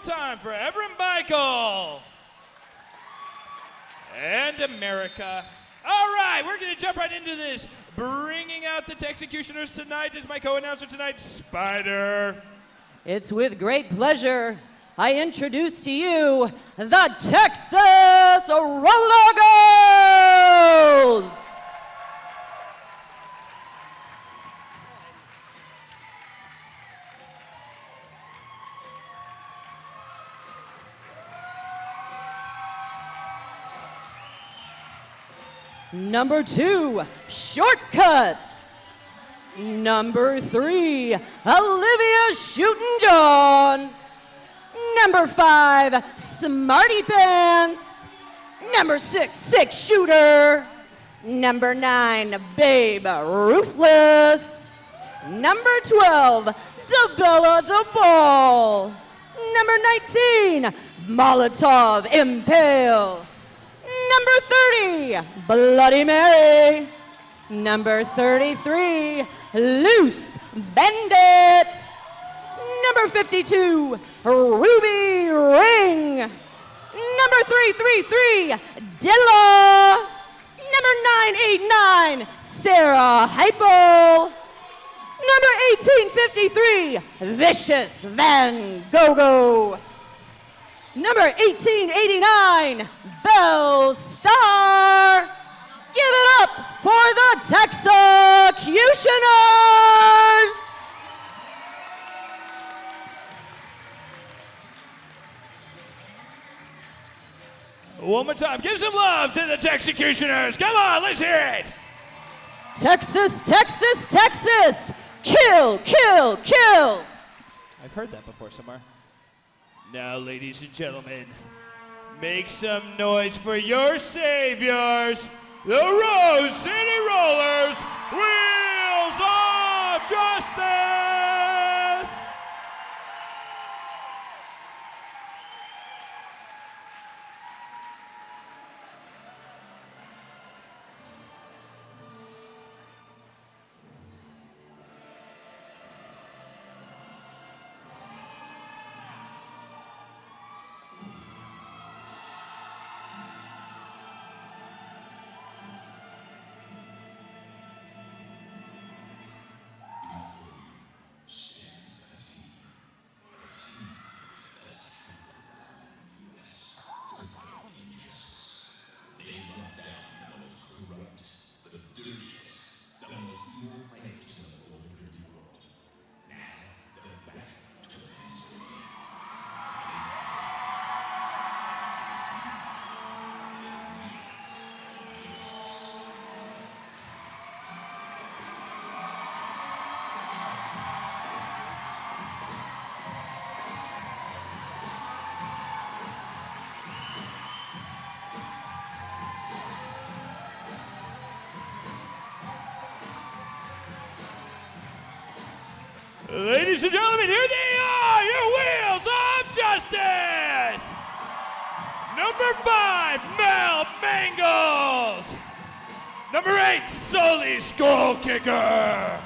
time for Ever and Michael. And America. All right, we're going to jump right into this. Bringing out the Texecutioners tonight is my co-announcer tonight, Spider. It's with great pleasure I introduce to you the Texas Rollergirls. Number 2, Shortcut. Number 3, Olivia Shootin' Number 5, Smarty Pants. Number 6, Six Shooter. Number 9, Babe Ruthless. Number 12, DeBella DeBall. Number 19, Molotov Impale. Number 30, Bloody Mary. Number 33, Loose Bandit. Number 52, Ruby Ring. Number 333, Dilla. Number 989, Sarah Hypo. Number 1853, Vicious Van Gogh. Number 1889, Belle Star. Give it up for the Texecutioners! One more time, give some love to the Texecutioners. Come on, let's hear it. Texas, Texas, Texas. Kill, kill, kill. I've heard that before somewhere. Now, ladies and gentlemen, make some noise for your saviors, the Rose City Rollers, Wheels of Justice! Ladies and gentlemen, here they are, your Wheels of Justice! Number 5, Mel Mangles. Number 8, Sully Skull Kicker.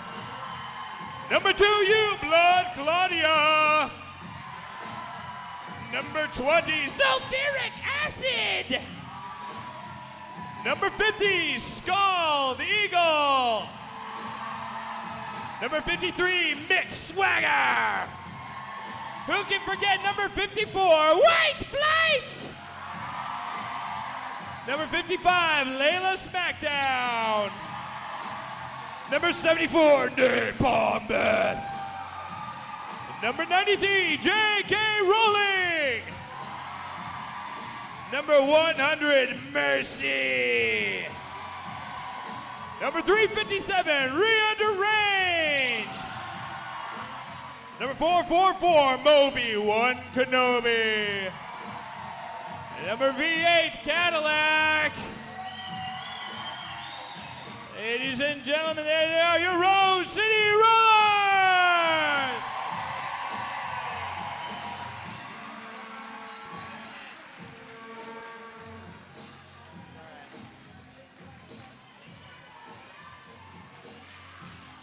Number 2, You Blood Claudia. Number 20, Sulfuric Acid. Number 50, Skull the Eagle. Number 53, Mick Swagger. Who can forget number 54, White Flight? Number 55, Layla Smackdown. Number 74, Napalm Beth. Number 93, J.K. Rowling. Number 100, Mercy. Number 357, Rhea DeRange. Number 444, Moby One Kenobi. Number V8, Cadillac. Ladies and gentlemen, there they are, your Rose City Rollers!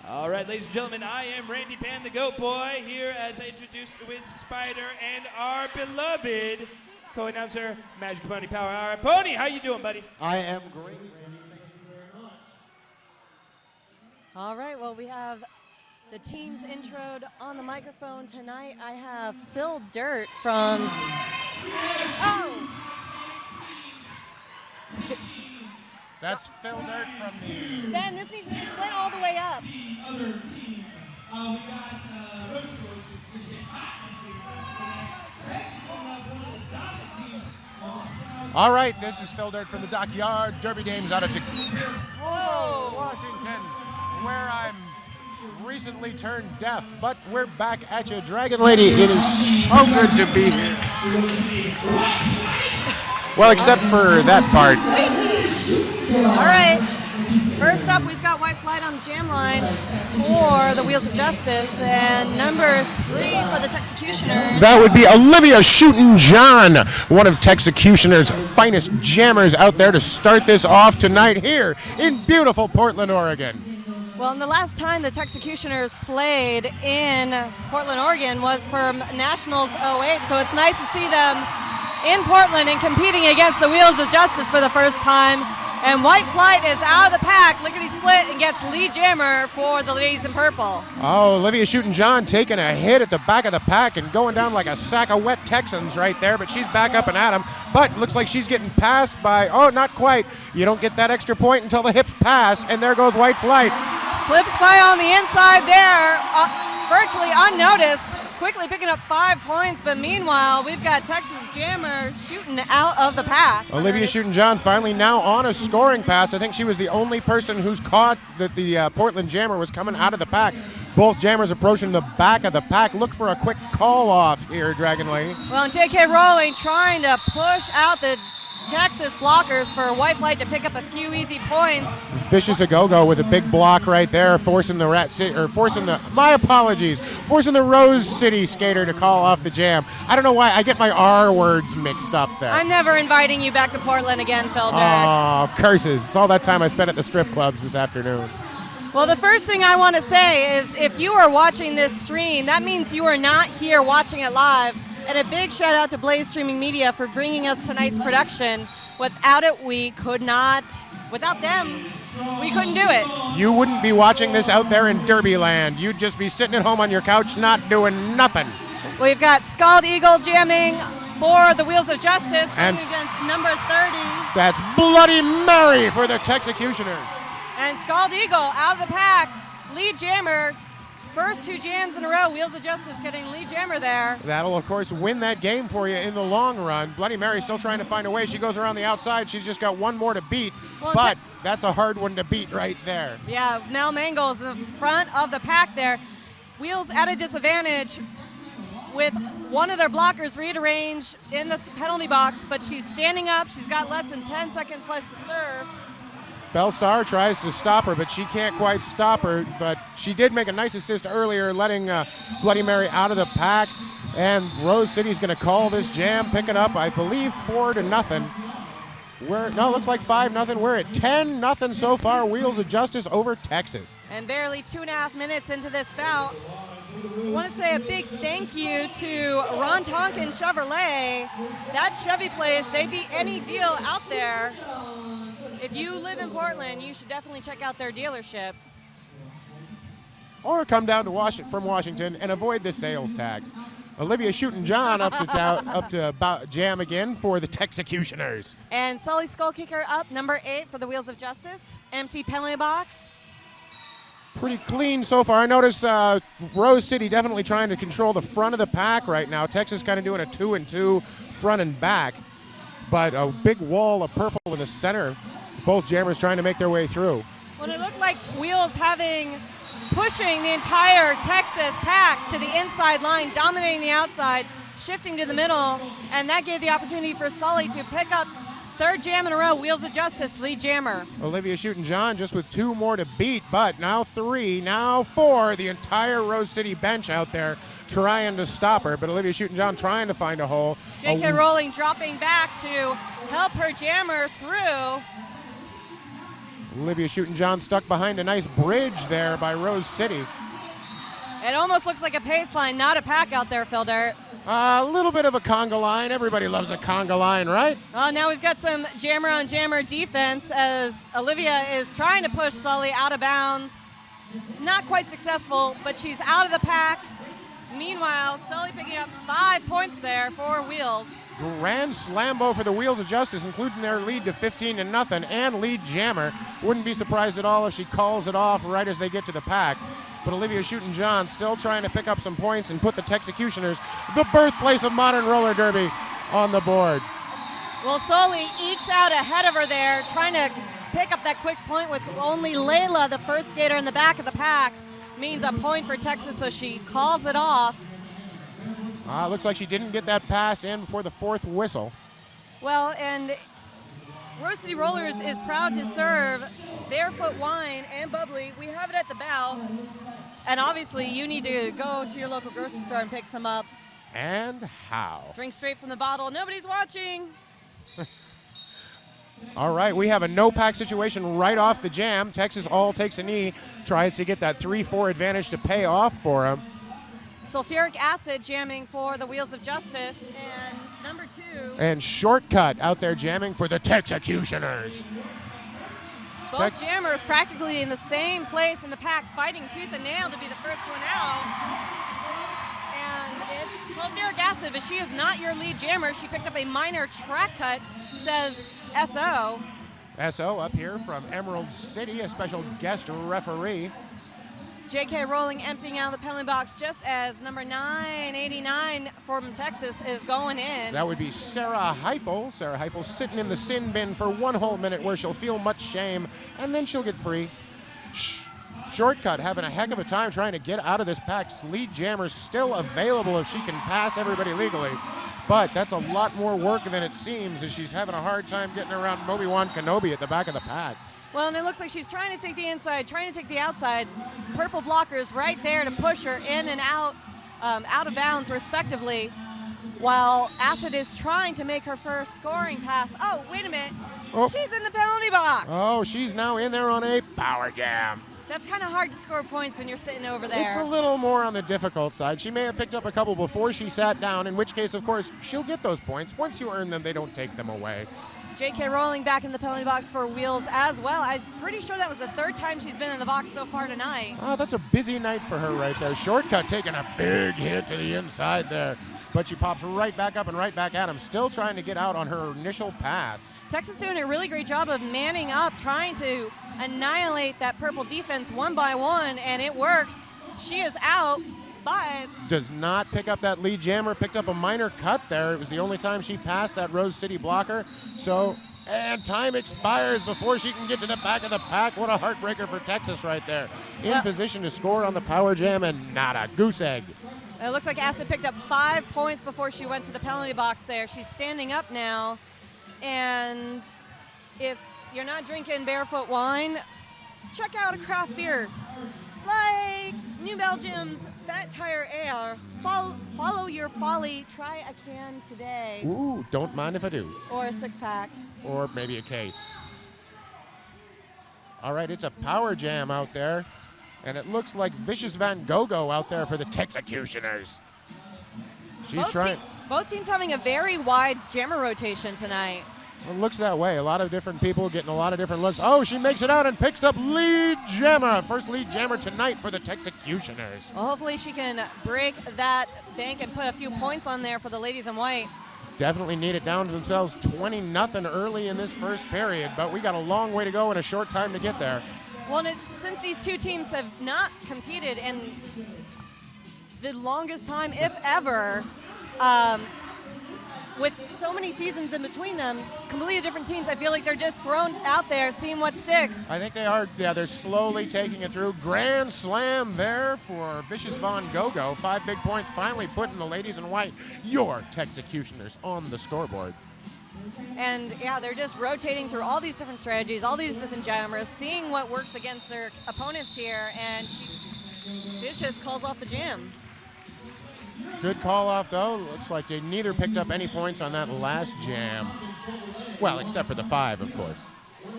All right. right, ladies and gentlemen, I am Randy Pan, the Goat Boy, here as I introduced with Spider and our beloved co-announcer, Magic Pony Power Hour. Pony, how you doing, buddy? I am great, Randy. Thank you very much. All right, well, we have the team's introed on the microphone tonight. I have Phil Dirt from... That's Phil Dirt from the... Ben, this needs to went all the way up. The other team, we got Rollergirls, which get hot this week. All right, this is Phil Dirt from the Dockyard. Derby Dames out of Whoa! Washington, where I'm recently turned deaf, but we're back at you. Dragon Lady, it is so good to be here. Well, except for that part. All right. First up, we've got White Flight on the jam line for the Wheels of Justice, and number 3 for the Texecutioners. That would be Olivia Shootin' John, one of Texecutioner's finest jammers out there to start this off tonight here in beautiful Portland, Oregon. Well, and the last time the Texecutioners played in Portland, Oregon was for Nationals 08, so it's nice to see them in Portland and competing against the Wheels of Justice for the first time. And White Flight is out of the pack, lickety-split, and gets lead jammer for the ladies in purple. Oh, Olivia Shootin' John taking a hit at the back of the pack and going down like a sack of wet Texans right there, but she's back up and at him. But looks like she's getting passed by, oh, not quite. You don't get that extra point until the hips pass, and there goes White Flight. Slips by on the inside there, virtually unnoticed. Quickly picking up 5 points, but meanwhile, we've got Texas Jammer shooting out of the pack. Olivia Shootin' John finally now on a scoring pass. I think she was the only person who's caught that the Portland Jammer was coming out of the pack. Both jammers approaching the back of the pack. Look for a quick call off here, Dragon Lady. Well, and J.K. Rowling trying to push out the Texas blockers for White Flight to pick up a few easy points. Vicious A-Go-Go with a big block right there, forcing the forcing the Rose City skater to call off the jam. I don't know why I get my R words mixed up there. I'm never inviting you back to Portland again, Phil Dirt. Oh, curses. It's all that time I spent at the strip clubs this afternoon. Well, the first thing I want to say is if you are watching this stream, that means you are not here watching it live. And a big shout out to Blaze Streaming Media for bringing us tonight's production. Without them, we couldn't do it. You wouldn't be watching this out there in Derby land. You'd just be sitting at home on your couch not doing nothing. We've got Scald Eagle jamming for the Wheels of Justice going against number 30. That's Bloody Mary for the Texecutioners. And Scald Eagle out of the pack, lead jammer. First 2 jams in a row, Wheels of Justice getting lead jammer there. That'll, of course, win that game for you in the long run. Bloody Mary still trying to find a way. She goes around the outside. She's just got one more to beat, but that's a hard one to beat right there. Yeah, Mel Mangles in the front of the pack there. Wheels at a disadvantage with one of their blockers rearranged in the penalty box, but she's standing up. She's got less than 10 seconds left to serve. Bellstar tries to stop her, but she can't quite stop her. But she did make a nice assist earlier, letting Bloody Mary out of the pack. And Rose City's going to call this jam, pick it up, I believe, 4-0. Looks like 5-0. We're at 10-0 so far. Wheels of Justice over Texas. And barely 2.5 minutes into this bout, I want to say a big thank you to Ron Tonkin Chevrolet. That Chevy place, they beat any deal out there. If you live in Portland, you should definitely check out their dealership. Or come down to from Washington and avoid the sales tax. Olivia Shootin' John up to jam again for the Texecutioners. And Sully Skullkicker up, number 8 for the Wheels of Justice. Empty penalty box. Pretty clean so far. I notice Rose City definitely trying to control the front of the pack right now. Texas kind of doing a 2-2 front and back. But a big wall of purple in the center. Both jammers trying to make their way through. Well, it looked like Wheels pushing the entire Texas pack to the inside line, dominating the outside, shifting to the middle, and that gave the opportunity for Sully to pick up 3rd jam in a row, Wheels of Justice, lead jammer. Olivia Shootin' John just with 2 more to beat, but now 3, now 4, the entire Rose City bench out there trying to stop her, but Olivia Shootin' John trying to find a hole. J.K. Rowling dropping back to help her jammer through. Olivia Shooten-John stuck behind a nice bridge there by Rose City. It almost looks like a pace line, not a pack out there, Phil Dirt. A little bit of a conga line. Everybody loves a conga line, right? Well, now we've got some jammer on jammer defense as Olivia is trying to push Sully out of bounds. Not quite successful, but she's out of the pack. Meanwhile, Sully picking up 5 points there for Wheels. Grand slambo for the Wheels of Justice, including their lead to 15-0 and lead jammer. Wouldn't be surprised at all if she calls it off right as they get to the pack. But Olivia Shooten-John still trying to pick up some points and put the Texecutioners, the birthplace of modern roller derby, on the board. Well, Sully ekes out ahead of her there, trying to pick up that quick point with only Layla, the first skater in the back of the pack. Means a point for Texas, so she calls it off. Looks like she didn't get that pass in before the fourth whistle. Well, and Rose City Rollers is proud to serve Barefoot Wine and Bubbly. We have it at the bow. And obviously, you need to go to your local grocery store and pick some up. And how? Drink straight from the bottle. Nobody's watching. All right, we have a no-pack situation right off the jam. Texas all takes a knee, tries to get that 3-4 advantage to pay off for him. Sulfuric acid jamming for the Wheels of Justice. And number 2. And Shortcut out there jamming for the Texecutioners. Both jammers practically in the same place in the pack, fighting tooth and nail to be the first one out. And it's sulfuric acid, but she is not your lead jammer. She picked up a minor track cut, says SO. SO up here from Emerald City, a special guest referee. JK Rolling emptying out the penalty box just as number 989 from Texas is going in. That would be Sarah Heipel. Sarah Heipel sitting in the sin bin for 1 whole minute where she'll feel much shame, and then she'll get free. Shortcut having a heck of a time trying to get out of this pack. Lead jammer's still available if she can pass everybody legally. But that's a lot more work than it seems as she's having a hard time getting around Moby-Wan Kenobi at the back of the pack. Well, and it looks like she's trying to take the inside, trying to take the outside. Purple blockers right there to push her in and out of bounds respectively, while Acid is trying to make her first scoring pass. Oh, wait a minute. Oh. She's in the penalty box. Oh, she's now in there on a power jam. That's kind of hard to score points when you're sitting over there. It's a little more on the difficult side. She may have picked up a couple before she sat down, in which case, of course, she'll get those points. Once you earn them, they don't take them away. JK Rolling back in the penalty box for Wheels as well. I'm pretty sure that was the 3rd time she's been in the box so far tonight. Oh, that's a busy night for her right there. Shortcut taking a big hit to the inside there. But she pops right back up and right back at him, still trying to get out on her initial pass. Texas doing a really great job of manning up, trying to annihilate that purple defense one by one, and it works. She is out, but does not pick up that lead jammer. Picked up a minor cut there. It was the only time she passed that Rose City blocker. So, and time expires before she can get to the back of the pack. What a heartbreaker for Texas right there. In position to score on the power jam, and not a goose egg. It looks like Acid picked up 5 points before she went to the penalty box there. She's standing up now, and if you're not drinking Barefoot Wine, check out a craft beer. It's like New Belgium's Fat Tire Ale. Follow your folly. Try a can today. Ooh, don't mind if I do. Or a 6-pack. Or maybe a case. All right, it's a power jam out there. And it looks like Vicious Van Gogh out there for the Texecutioners. She's trying. Both teams having a very wide jammer rotation tonight. It looks that way. A lot of different people getting a lot of different looks. Oh, she makes it out and picks up lead jammer. First lead jammer tonight for the Texecutioners. Well, hopefully she can break that bank and put a few points on there for the ladies in white. Definitely need it down to themselves 20-0 early in this first period, but we got a long way to go and a short time to get there. Well, since these two teams have not competed in the longest time, if ever, with so many seasons in between them, completely different teams, I feel like they're just thrown out there, seeing what sticks. I think they are. Yeah, they're slowly taking it through. Grand slam there for Vicious Von Gogh. 5 big points, finally putting the ladies in white, your Texecutioners, on the scoreboard. And yeah, they're just rotating through all these different strategies, all these different jammers, seeing what works against their opponents here, and Vicious calls off the jam. Good call off, though. Looks like they neither picked up any points on that last jam. Well, except for the 5, of course.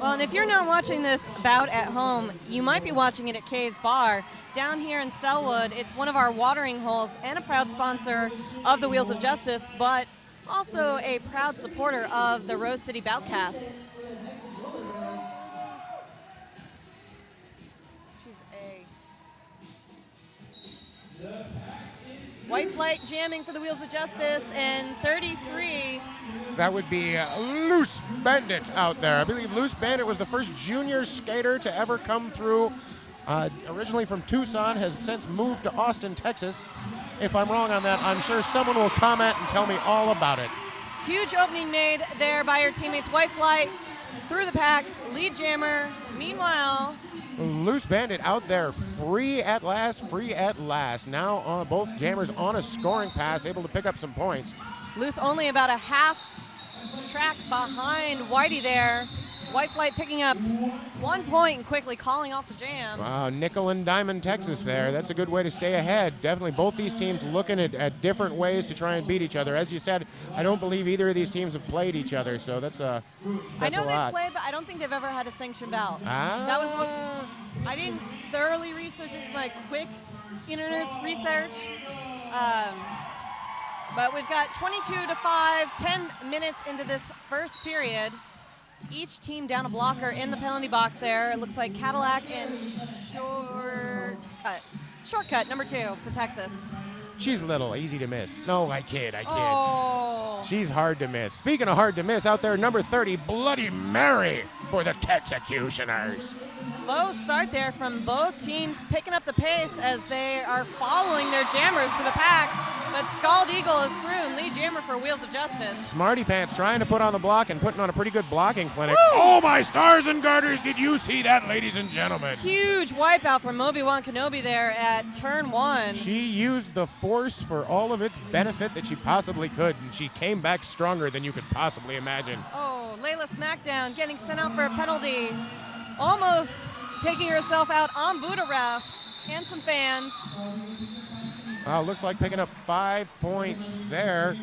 Well, and if you're not watching this bout at home, you might be watching it at Kay's Bar. Down here in Selwood, it's one of our watering holes and a proud sponsor of the Wheels of Justice, but also a proud supporter of the Rose City Boutcasts. She's a white flight jamming for the Wheels of Justice, and 33. That would be Loose Bandit out there. I believe Loose Bandit was the first junior skater to ever come through. Originally from Tucson, has since moved to Austin, Texas. If I'm wrong on that, I'm sure someone will comment and tell me all about it. Huge opening made there by her teammates. White flight through the pack, lead jammer. Meanwhile, Loose Bandit out there, free at last. Now both jammers on a scoring pass, able to pick up some points. Loose only about a half track behind Whitey there. White flight picking up 1 point and quickly calling off the jam. Wow, nickel and diamond Texas there. That's a good way to stay ahead. Definitely both these teams looking at different ways to try and beat each other. As you said, I don't believe either of these teams have played each other, so that's a lot. I know they've played, but I don't think they've ever had a sanctioned bout. That was what I didn't thoroughly research with my quick internet research. But we've got 22-5, 10 minutes into this first period. Each team down a blocker in the penalty box there. It looks like Cadillac and Shortcut, number 2 for Texas. She's little, easy to miss. No, I kid. Oh. She's hard to miss. Speaking of hard to miss, out there, number 30, Bloody Mary for the Texecutioners. Slow start there from both teams, picking up the pace as they are following their jammers to the pack. But Scald Eagle is through and lead jammer for Wheels of Justice. Smarty Pants trying to put on the block and putting on a pretty good blocking clinic. Woo! Oh, my stars and garters, did you see that, ladies and gentlemen? Huge wipeout from Obi-Wan Kenobi there at turn 1. She used the force for all of its benefit that she possibly could, and she came back stronger than you could possibly imagine. Oh, Layla Smackdown getting sent out for a penalty. Almost taking herself out on Buddha Ref and some fans. Looks like picking up 5 points there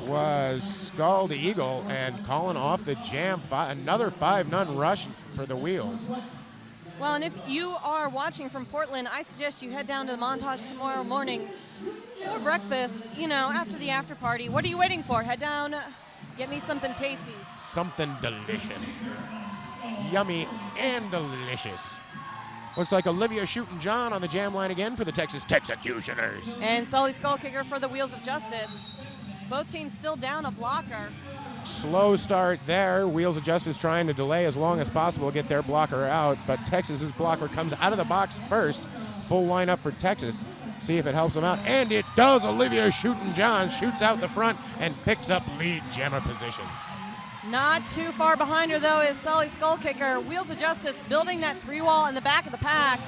was Scald Eagle and calling off the jam. Another 5-0 rush for the Wheels. Well, and if you are watching from Portland, I suggest you head down to the Montage tomorrow morning for breakfast, after the after party. What are you waiting for? Head down, get me something tasty. Something delicious. Yummy and delicious. Looks like Olivia shooting John on the jam line again for the Texas Texecutioners. And Sully Skullkicker for the Wheels of Justice. Both teams still down a blocker. Slow start there. Wheels of Justice trying to delay as long as possible, get their blocker out, but Texas's blocker comes out of the box first. Full lineup for Texas. See if it helps them out, and it does. Olivia shooting John shoots out the front and picks up lead jammer position. Not too far behind her, though, is Sully Skullkicker. Wheels of Justice building that 3-wall in the back of the pack.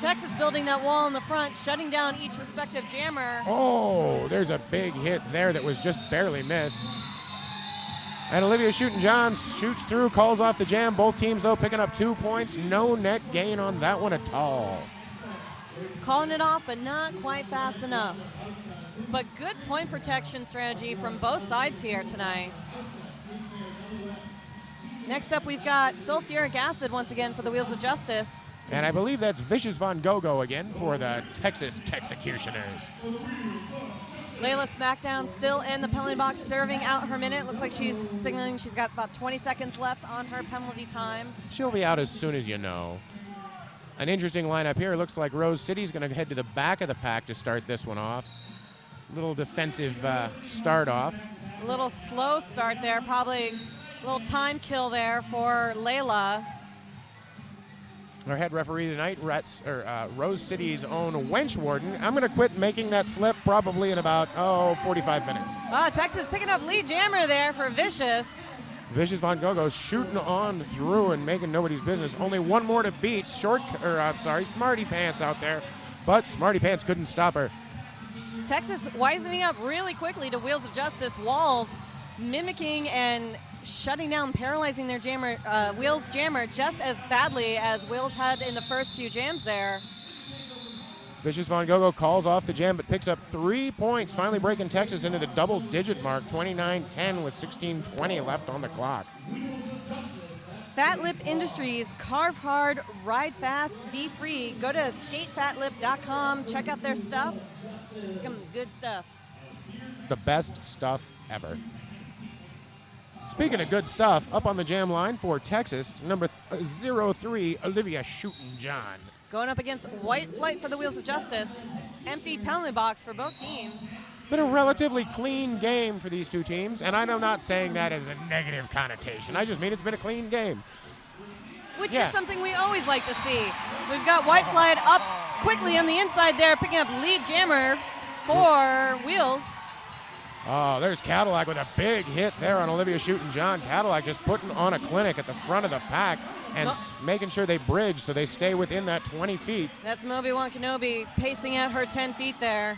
Texas building that wall in the front, shutting down each respective jammer. Oh, there's a big hit there that was just barely missed. And Olivia shooting John shoots through, calls off the jam. Both teams, though, picking up 2 points. No net gain on that one at all. Calling it off, but not quite fast enough. But good point protection strategy from both sides here tonight. Next up, we've got sulfuric acid once again for the Wheels of Justice. And I believe that's Vicious Von Gogo again for the Texas Texecutioners. Layla Smackdown still in the penalty box, serving out her minute. Looks like she's signaling she's got about 20 seconds left on her penalty time. She'll be out as soon as you know. An interesting lineup here. Looks like Rose City's going to head to the back of the pack to start this one off. Little defensive start off. A little slow start there, probably a little time kill there for Layla. Our head referee tonight, Rose City's own Wench Warden. I'm going to quit making that slip probably in about, 45 minutes. Texas picking up lead jammer there for Vicious. Vicious Von Gogo shooting on through and making nobody's business. Only one more to beat. Smarty Pants out there. But Smarty Pants couldn't stop her. Texas wisening up really quickly to Wheels of Justice. Walls mimicking and shutting down, paralyzing their jammer, Wheels jammer just as badly as Wheels had in the first few jams there. Vicious Von Gogo calls off the jam but picks up 3 points, finally breaking Texas into the double-digit mark, 29-10 with 16:20 left on the clock. Fat Lip Industries, carve hard, ride fast, be free. Go to skatefatlip.com, check out their stuff. It's some good stuff. The best stuff ever. Speaking of good stuff, up on the jam line for Texas, number 03, Olivia Shootin' Going up against White Flight for the Wheels of Justice. Empty penalty box for both teams. Been a relatively clean game for these two teams, and I'm not saying that as a negative connotation. I just mean it's been a clean game. Which is something we always like to see. We've got White Flight up quickly on the inside there, picking up lead jammer for Wheels. Oh, there's Cadillac with a big hit there on Olivia Shootin'. Cadillac just putting on a clinic at the front of the pack and making sure they bridge so they stay within that 20 feet. That's Obi-Wan Kenobi pacing out her 10 feet there.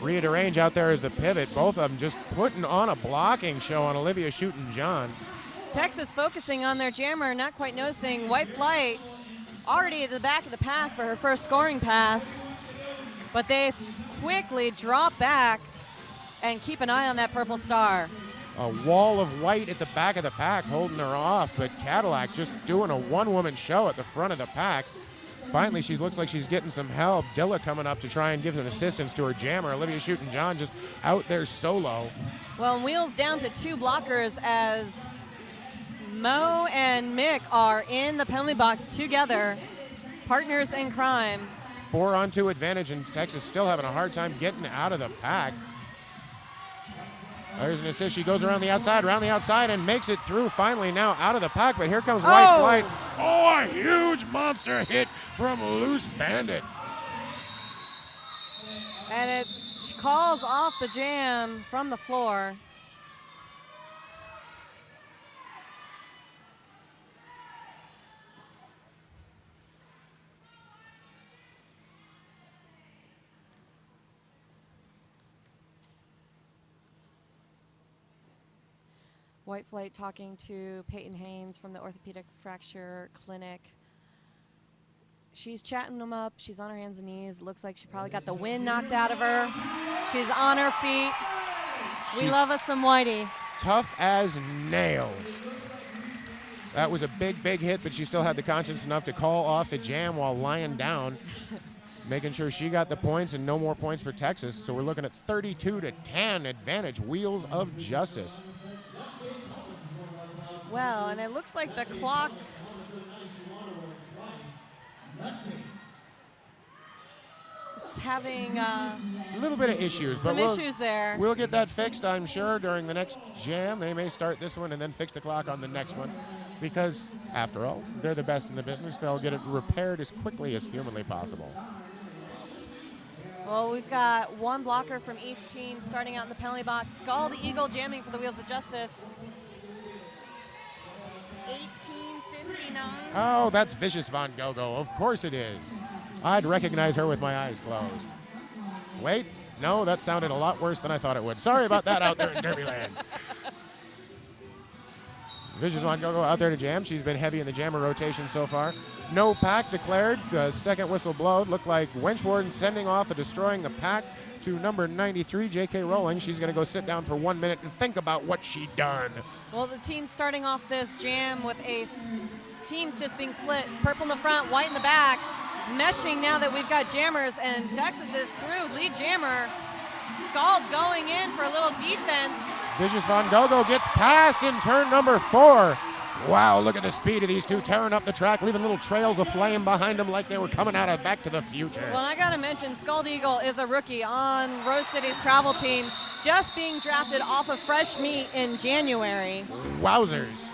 Rhea DeRange out there as the pivot. Both of them just putting on a blocking show on Olivia Shootin'. Texas focusing on their jammer, not quite noticing White Flight already at the back of the pack for her first scoring pass. But they quickly drop back and keep an eye on that purple star. A wall of white at the back of the pack holding her off, but Cadillac just doing a one-woman show at the front of the pack. Finally, she looks like she's getting some help. Dilla coming up to try and give some assistance to her jammer. Olivia Shootin' just out there solo. Well, Wheels down to 2 blockers as Mo and Mick are in the penalty box together. Partners in crime. 4-on-2 advantage, and Texas still having a hard time getting out of the pack. There's an assist. She goes around the outside, and makes it through finally now out of the pack. But here comes White Flight. Oh, a huge monster hit from Loose Bandit. And it calls off the jam from the floor. White Flight talking to Peyton Haynes from the Orthopedic Fracture Clinic. She's chatting them up. She's on her hands and knees. Looks like she probably got the wind knocked out of her. She's on her feet. We love us some Whitey. Tough as nails. That was a big, big hit, but she still had the conscience enough to call off the jam while lying down, making sure she got the points and no more points for Texas. So we're looking at 32-10 advantage, Wheels of Justice. Well, and it looks like the clock is having a little bit of issues, some issues there. We'll get that fixed, I'm sure, during the next jam. They may start this one and then fix the clock on the next one because, after all, they're the best in the business. They'll get it repaired as quickly as humanly possible. Well, we've got 1 blocker from each team starting out in the penalty box. Skull the Eagle jamming for the Wheels of Justice. 1859. Oh, that's Vicious Von Gogo. Of course it is. I'd recognize her with my eyes closed. Wait, no, that sounded a lot worse than I thought it would. Sorry about that out there in Derbyland. Vicious Von Gogo out there to jam. She's been heavy in the jammer rotation so far. No pack declared. The second whistle blowed. Looked like Wenchwarden sending off a destroying the pack to number 93, J.K. Rowling. She's going to go sit down for 1 minute and think about what she done. Well, the team starting off this jam with teams just being split. Purple in the front, white in the back. Meshing now that we've got jammers, and Texas is through. Lead jammer. Scald going in for a little defense. Vicious Von Gogo gets past in turn number 4. Wow, look at the speed of these two tearing up the track, leaving little trails of flame behind them like they were coming out of Back to the Future. Well, I got to mention, Scald Eagle is a rookie on Rose City's travel team, just being drafted off of fresh meat in January. Wowzers.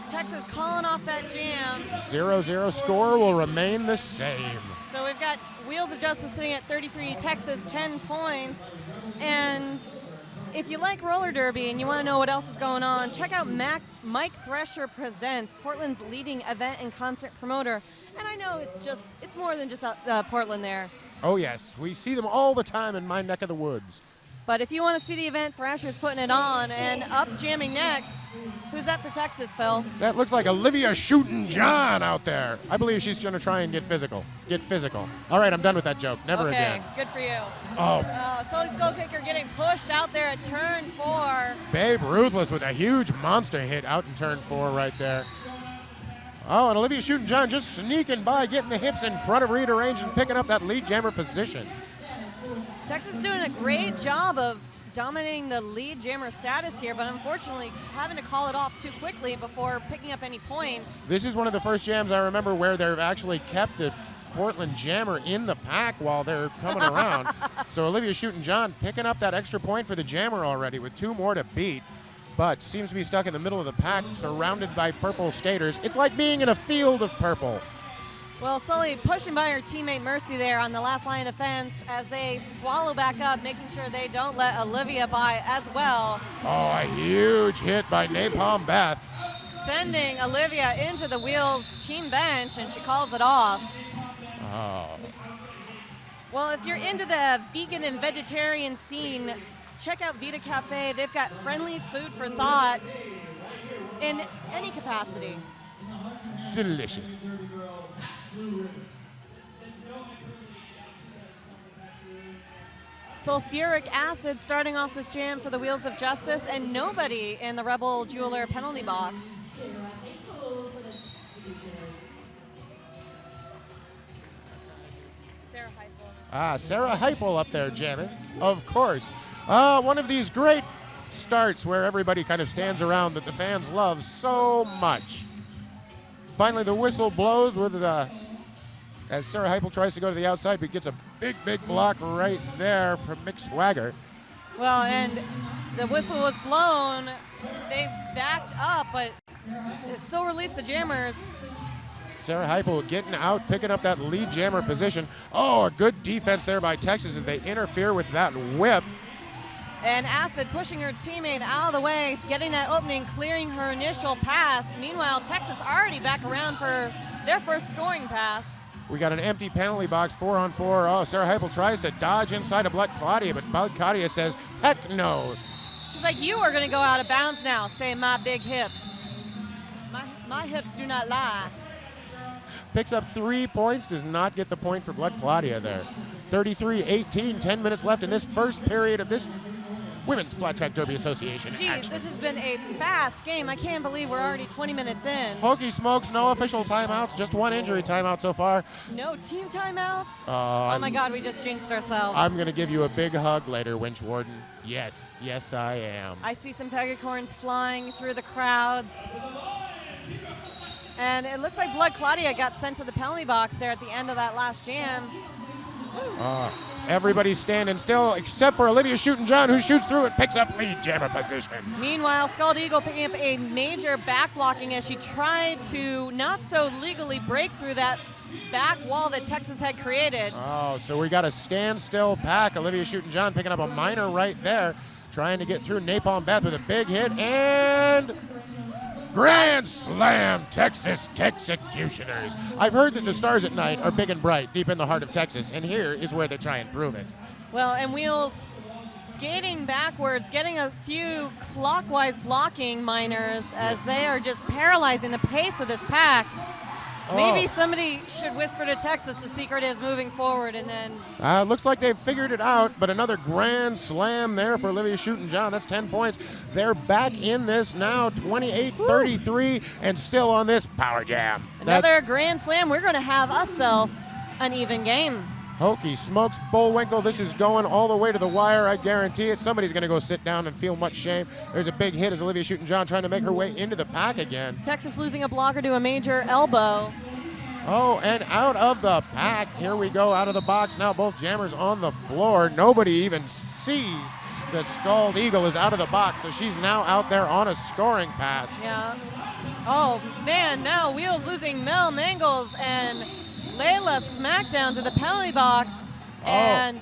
Texas calling off that jam. 0-0 score will remain the same. So we've got Wheels of Justice sitting at 33, Texas 10 points. And if you like roller derby and you want to know what else is going on, check out Mike Thresher Presents, Portland's leading event and concert promoter. And I know it's more than just Portland there. Oh yes, we see them all the time in my neck of the woods. But if you want to see the event, Thrasher's putting it on. And up jamming next, who's that for Texas, Phil? That looks like Olivia Shootin' out there. I believe she's going to try and get physical. All right, I'm done with that joke. Never again. Okay, good for you. Oh. Sully Skull Kicker getting pushed out there at turn 4. Babe Ruthless with a huge monster hit out in turn 4 right there. Oh, and Olivia Newton-John just sneaking by, getting the hips in front of Rita Range and picking up that lead jammer position. Texas is doing a great job of dominating the lead jammer status here, but unfortunately having to call it off too quickly before picking up any points. This is one of the first jams I remember where they've actually kept the Portland jammer in the pack while they're coming around. So Olivia Newton-John picking up that extra point for the jammer already with 2 more to beat, but seems to be stuck in the middle of the pack, surrounded by purple skaters. It's like being in a field of purple. Well, Sully pushing by her teammate Mercy there on the last line of defense as they swallow back up, making sure they don't let Olivia by as well. Oh, a huge hit by Napalm Beth. Sending Olivia into the Wheels team bench, and she calls it off. Oh. Well, if you're into the vegan and vegetarian scene, check out Vita Cafe. They've got friendly food for thought in any capacity. Delicious. Sulfuric acid starting off this jam for the Wheels of Justice, and nobody in the Rebel Jeweler penalty box. Sarah Heupel up there jamming, of course. One of these great starts where everybody kind of stands around that the fans love so much. Finally, the whistle blows with as Sarah Heupel tries to go to the outside, but gets a big, big block right there from Mick Swagger. Well, and the whistle was blown. They backed up, but it still released the jammers. Sarah Heupel getting out, picking up that lead jammer position. Oh, a good defense there by Texas as they interfere with that whip. And Acid pushing her teammate out of the way, getting that opening, clearing her initial pass. Meanwhile, Texas already back around for their first scoring pass. We got an empty penalty box, 4-on-4. Oh, Sarah Heupel tries to dodge inside of Blood Claudia, but Blood Claudia says, heck no. She's like, you are going to go out of bounds now, saying my big hips. My hips do not lie. Picks up 3 points, does not get the point for Blood Claudia there. 33-18, 10 minutes left in this first period of this Women's Flat Track Derby Association Jeez, action. this has been a fast game. I can't believe we're already 20 minutes in. Hokey smokes, no official timeouts, just 1 injury timeout so far. No team timeouts? Oh my God, we just jinxed ourselves. I'm going to give you a big hug later, Winch Warden. Yes, yes I am. I see some pegacorns flying through the crowds. And it looks like Blood Claudia got sent to the penalty box there at the end of that last jam. Everybody's standing still except for Olivia Newton-John, who shoots through and picks up lead jammer position. Meanwhile, Scald Eagle picking up a major back blocking as she tried to not so legally break through that back wall that Texas had created. Oh, so we got a standstill pack. Olivia Newton-John picking up a minor right there, trying to get through Napalm Beth with a big hit, and Grand Slam, Texas Texecutioners. I've heard that the stars at night are big and bright deep in the heart of Texas, and here is where they try and prove it. Well, and Wheels skating backwards, getting a few clockwise blocking minors as they are just paralyzing the pace of this pack. Maybe somebody should whisper to Texas the secret is moving forward, and then... Looks like they've figured it out, but another grand slam there for Olivia Newton-John. That's 10 points. They're back in this now, 28-33, and still on this power jam. Another grand slam. We're going to have ourselves an even game. Hokey smokes Bullwinkle. This is going all the way to the wire, I guarantee it. Somebody's going to go sit down and feel much shame. There's a big hit as Olivia Newton-John trying to make her way into the pack again. Texas losing a blocker to a major elbow. Oh, and out of the pack. Here we go, out of the box. Now both jammers on the floor. Nobody even sees that Scald Eagle is out of the box, so she's now out there on a scoring pass. Yeah. Oh, man, now Wheels losing Mel Mangles and Layla Smackdown to the penalty box. And,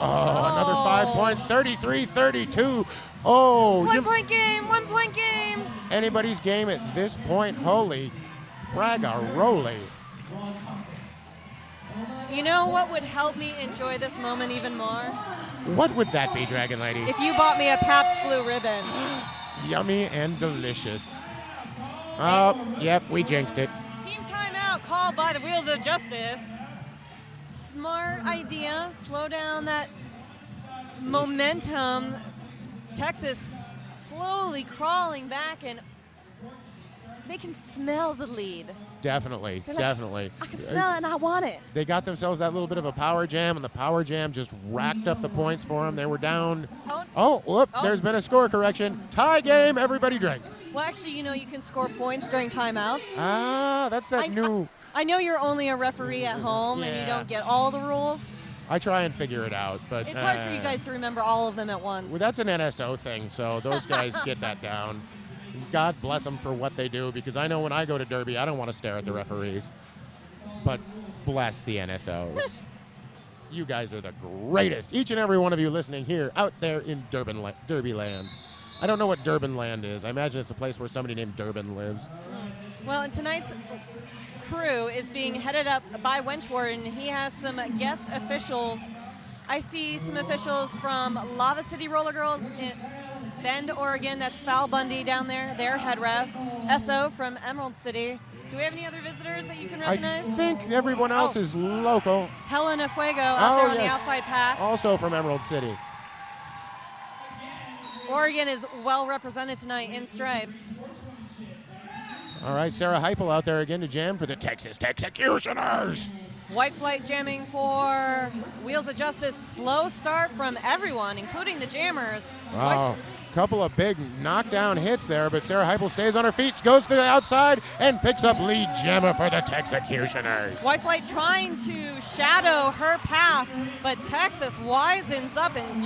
another 5 points, 33-32. Oh. 1 point game, 1 point game. Anybody's game at this point. Holy frag-a-roly. You know what would help me enjoy this moment even more? What would that be, Dragon Lady? If you bought me a Pabst Blue Ribbon. Yummy and delicious. Yep, we jinxed it. Team timeout called by the Wheels of Justice. Smart idea. Slow down that momentum Texas slowly crawling back, and they can smell the lead. Definitely, They're like, definitely. I can smell it and I want it. They got themselves that little bit of a power jam, and the power jam just racked up the points for them. They were down. There's been a score correction. Tie game, everybody drink. Well, actually, you can score points during timeouts. That's that new. I know you're only a referee at home and you don't get all the rules. I try and figure it out, but it's hard for you guys to remember all of them at once. Well, that's an NSO thing, so those guys get that down. God bless them for what they do, because I know when I go to Derby, I don't want to stare at the referees. But bless the NSOs. You guys are the greatest. Each and every one of you listening here out there in Derby land. I don't know what Durban land is. I imagine it's a place where somebody named Durbin lives. Well, and tonight's crew is being headed up by Wenchwarden. He has some guest officials. I see some officials from Lava City Rollergirls in Bend, Oregon. That's Foul Bundy down there, their head ref. SO from Emerald City. Do we have any other visitors that you can recognize? I think everyone else is local. Helena Fuego out there on the outside pack. Also from Emerald City. Oregon is well represented tonight in stripes. All right, Sarah Heupel out there again to jam for the Texas Executioners. White flight jamming for Wheels of Justice. Slow start from everyone, including the jammers. Wow. Couple of big knockdown hits there, but Sarah Heupel stays on her feet, goes to the outside, and picks up lead jammer for the Texecutioners. White Flight trying to shadow her path, but Texas wisens up and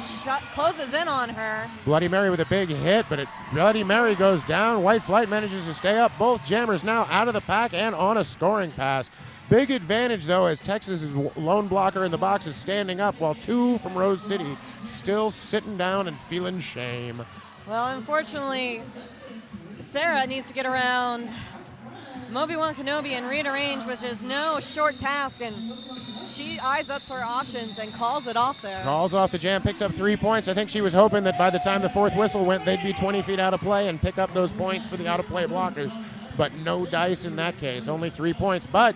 closes in on her. Bloody Mary with a big hit, but Bloody Mary goes down. White Flight manages to stay up. Both jammers now out of the pack and on a scoring pass. Big advantage, though, as Texas's lone blocker in the box is standing up, while two from Rose City still sitting down and feeling shame. Well, unfortunately, Sarah needs to get around Moby-Wan Kenobi and rearrange, which is no short task, and she eyes up her options and calls it off there. Calls off the jam, picks up 3 points. I think she was hoping that by the time the fourth whistle went, they'd be 20 feet out of play and pick up those points for the out-of-play blockers. But no dice in that case, only 3 points. But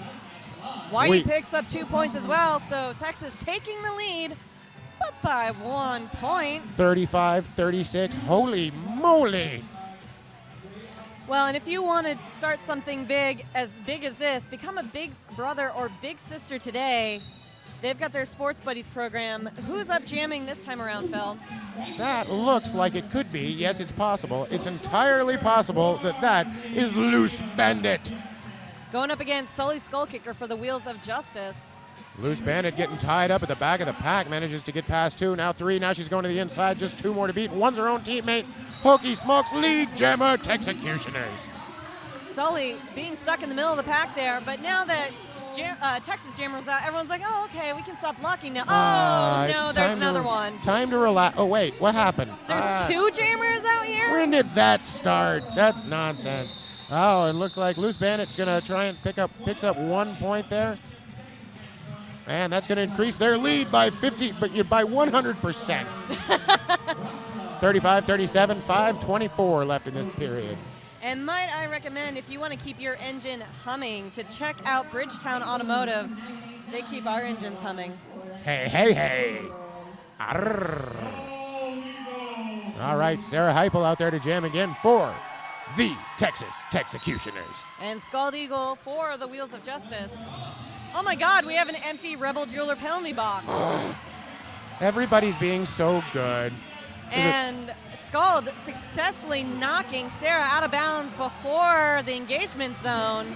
Whitey picks up 2 points as well, so Texas taking the lead, but by 1 point. 35-36, holy moly. Well, and if you want to start something big as this, become a big brother or big sister today. They've got their Sports Buddies program. Who's up jamming this time around, Phil? That looks like it could be. Yes, it's possible. It's entirely possible that is Loose Bandit. Going up against Sully Skullkicker for the Wheels of Justice. Loose Bandit getting tied up at the back of the pack, manages to get past 2, now 3, now she's going to the inside, just 2 more to beat. One's her own teammate. Hokey Smokes, lead jammer, Texecutioners. Sully being stuck in the middle of the pack there, but now that Texas Jammer's out, everyone's like, oh, okay, we can stop blocking now. Oh, no, there's another one. Time to relax. Oh, wait, what happened? There's 2 Jammers out here? When did that start? That's nonsense. Oh, it looks like Loose Bandit's going to try and picks up 1 point there. And that's going to increase their lead by 100%. 35-37, 5:24 left in this period. And might I recommend, if you want to keep your engine humming, to check out Bridgetown Automotive. They keep our engines humming. Hey, hey, hey. Arrgh. All right, Sarah Heupel out there to jam again for the Texas Texecutioners. And Scald Eagle for the Wheels of Justice. Oh my God, we have an empty Rebel Jeweler penalty box. Everybody's being so good. And Scald successfully knocking Sarah out of bounds before the engagement zone.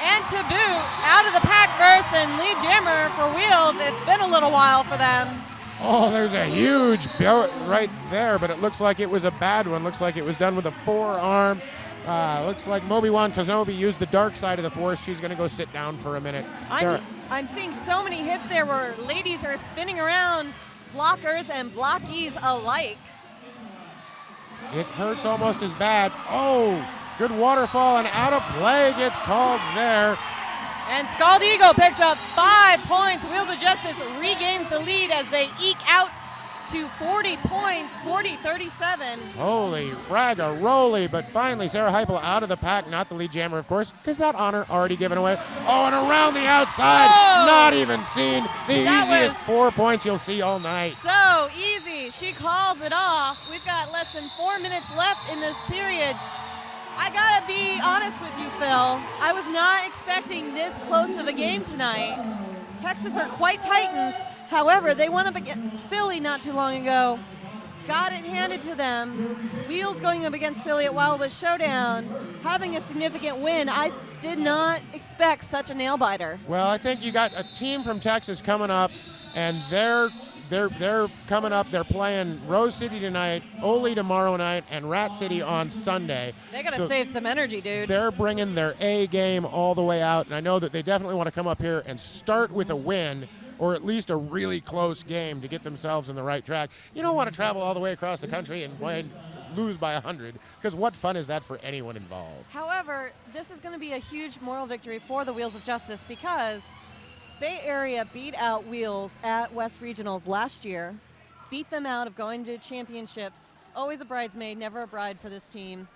And to boot, out of the pack first, and lead jammer for Wheels. It's been a little while for them. Oh, there's a huge belt right there, but it looks like it was a bad one. Looks like it was done with a forearm. Looks like Moby-Wan Kenobi used the dark side of the force. She's going to go sit down for a minute. I'm seeing so many hits there where ladies are spinning around, blockers and blockies alike. It hurts almost as bad. Oh, good waterfall, and out of play gets called there. And Scald Eagle picks up 5 points. Wheels of Justice regains the lead as they eke out to 40 points, 40-37. Holy frag-a-roly, but finally Sarah Heupel out of the pack, not the lead jammer, of course, because that honor already given away. Oh, and around the outside, Oh! not even seen. The That easiest was- 4 points you'll see all night. So easy. She calls it off. We've got less than 4 minutes left in this period. I gotta be honest with you, Phil. I was not expecting this close of a game tonight. Texas are quite Titans. However, they went up against Philly not too long ago. Got it handed to them. Wheels going up against Philly at Wildwood Showdown, having a significant win. I did not expect such a nail biter. Well, I think you got a team from Texas coming up, and they're coming up. They're playing Rose City tonight, Ole tomorrow night, and Rat City on Sunday. They gotta So save some energy, dude. they're bringing their A game all the way out, and I know that they definitely want to come up here and start with a win, or at least a really close game to get themselves on the right track. You don't want to travel all the way across the country and lose by 100, because what fun is that for anyone involved? However, this is going to be a huge moral victory for the Wheels of Justice because Bay Area beat out Wheels at West Regionals last year, beat them out of going to championships. Always a bridesmaid, never a bride for this team.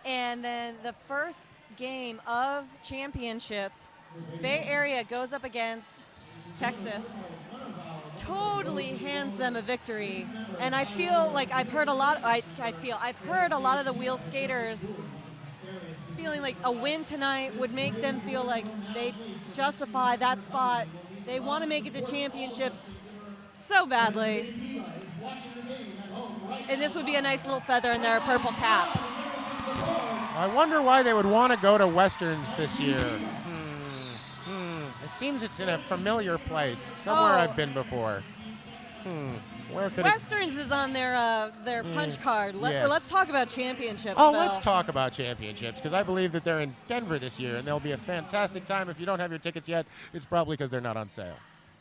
And then the first game of championships, Bay Area goes up against Texas, totally hands them a victory. And I feel like I've heard a lot of the wheel skaters feeling like a win tonight would make them feel like they justify that spot. They want to make it to championships so badly. And this would be a nice little feather in their purple cap. I wonder why they would want to go to Westerns this year. It seems it's in a familiar place, somewhere Oh. I've been before. Where could Westerns is on their punch card. yes. Let's talk about championships. Oh, Phil. let's talk about championships, because I believe that they're in Denver this year, and they'll be a fantastic time. If you don't have your tickets yet, it's probably because they're not on sale.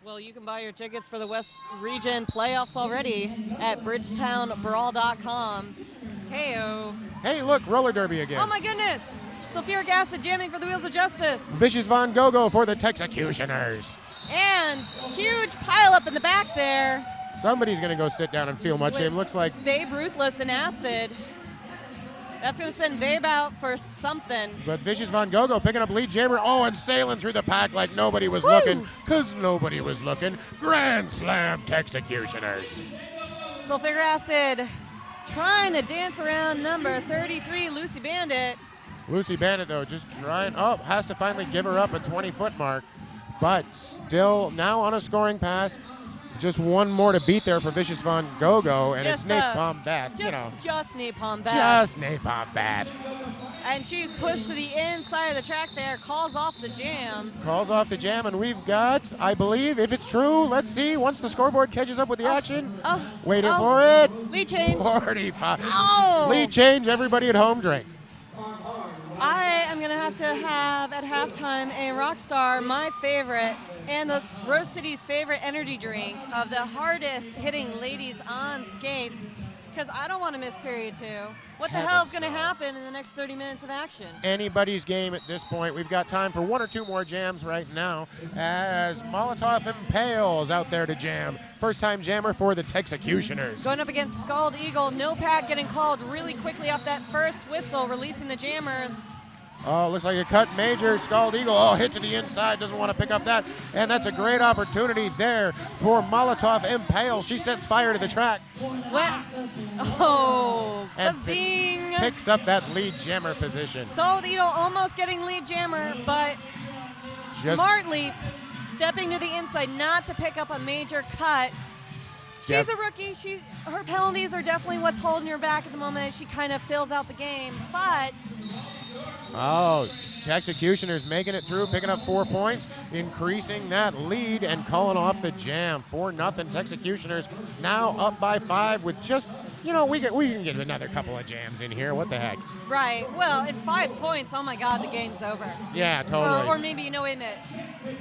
Well, you can buy your tickets for the West Region playoffs already at bridgetownbrawl.com. Hey-o. Hey, look, roller derby again. Oh my goodness! Sulfuric acid jamming for the Wheels of Justice. Vicious Von Gogo for the Texecutioners. And huge pileup in the back there. Somebody's going to go sit down and feel much shame. Looks like Babe Ruthless and acid. That's going to send Babe out for something. But Vicious Von Gogo picking up lead jammer. Oh, and sailing through the pack like nobody was Woo! looking, because nobody was looking. Grand Slam Texecutioners. Sulfuric acid trying to dance around number 33, Lucy Bandit. Lucy Bandit, though, just trying. Oh, has to finally give her up a 20-foot mark. But still now on a scoring pass. Just one more to beat there for Vicious Von Gogo, and Just, it's Napalm Beth. Just Napalm Beth. Just Napalm Beth. And she's pushed to the inside of the track there, calls off the jam. Calls off the jam, and we've got, I believe, if it's true, let's see, once the scoreboard catches up with the action. Waiting for it. Lead change. 45. Oh! Lead change, everybody at home drink. I am going to have at halftime a Rockstar, my favorite, and the Rose City's favorite energy drink of the hardest hitting ladies on skates, because I don't want to miss period 2. What the hell is going to happen in the next 30 minutes of action? Anybody's game at this point. We've got time for 1 or 2 more jams right now as Molotov Impale is out there to jam. First time jammer for the Texecutioners. Going up against Scald Eagle, no pack getting called really quickly off that first whistle, releasing the jammers. Oh, looks like a cut major. Scald Eagle, oh, hit to the inside, doesn't want to pick up that. And that's a great opportunity there for Molotov Impale. She sets fire to the track. And Bazing! picks up that lead jammer position. Scald Eagle almost getting lead jammer, but smartly stepping to the inside not to pick up a major cut. She's a rookie. Her penalties are definitely what's holding her back at the moment as she kind of fills out the game, but... Oh, Texecutioners making it through, picking up 4 points, increasing that lead and calling off the jam. 4-0 Texecutioners now up by 5 with just, we can get another couple of jams in here. What the heck? Right. Well, at 5 points, oh my God, the game's over. Yeah, totally. Or maybe, wait a minute.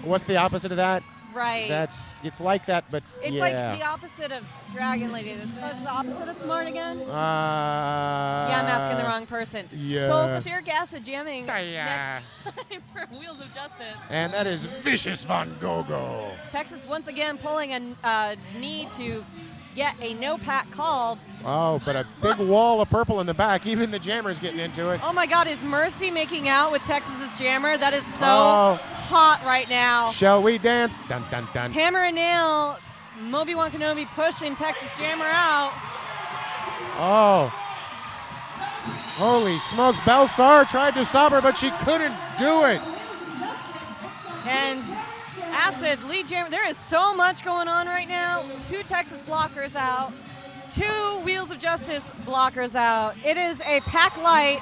What's the opposite of that? Right. It's like that, but it's like the opposite of Dragon Lady. It's the opposite of smart again? Yeah, I'm asking the wrong person. Yeah. So sulfuric acid jamming next time for Wheels of Justice. And that is Vicious Von Gogo. Texas once again pulling a need to get a no pack called. Oh, but a big wall of purple in the back. Even the Jammer's getting into it. Oh my God, is Mercy making out with Texas's Jammer? That is so Oh. hot right now. Shall we dance? Dun, dun, dun. Hammer and nail, Obi-Wan Kenobi pushing Texas Jammer out. Oh. Holy smokes. Bellstar tried to stop her, but she couldn't do it. And Acid, lead Jammer. There is so much going on right now. 2 Texas blockers out. 2 Wheels of Justice blockers out. It is a pack light.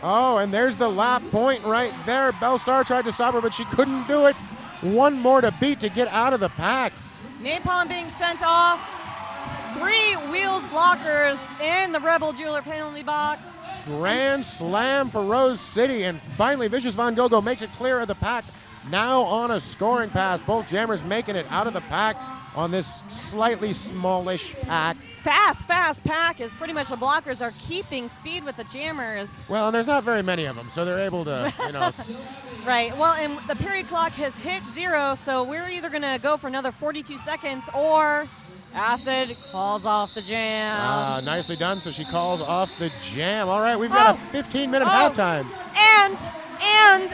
Oh, and there's the lap point right there. Bellstar tried to stop her, but she couldn't do it. 1 more to beat to get out of the pack. Napalm being sent off. 3 Wheels blockers in the Rebel Jeweler penalty box. Grand slam for Rose City, and finally Vicious Von Gogo makes it clear of the pack. Now on a scoring pass. Both Jammers making it out of the pack on this slightly smallish pack. Fast pack is pretty much the blockers are keeping speed with the Jammers. Well, and there's not very many of them, so they're able to, Right. Well, and the period clock has hit 0, so we're either going to go for another 42 seconds or Acid calls off the jam. Nicely done. So she calls off the jam. All right, we've got a 15-minute halftime. And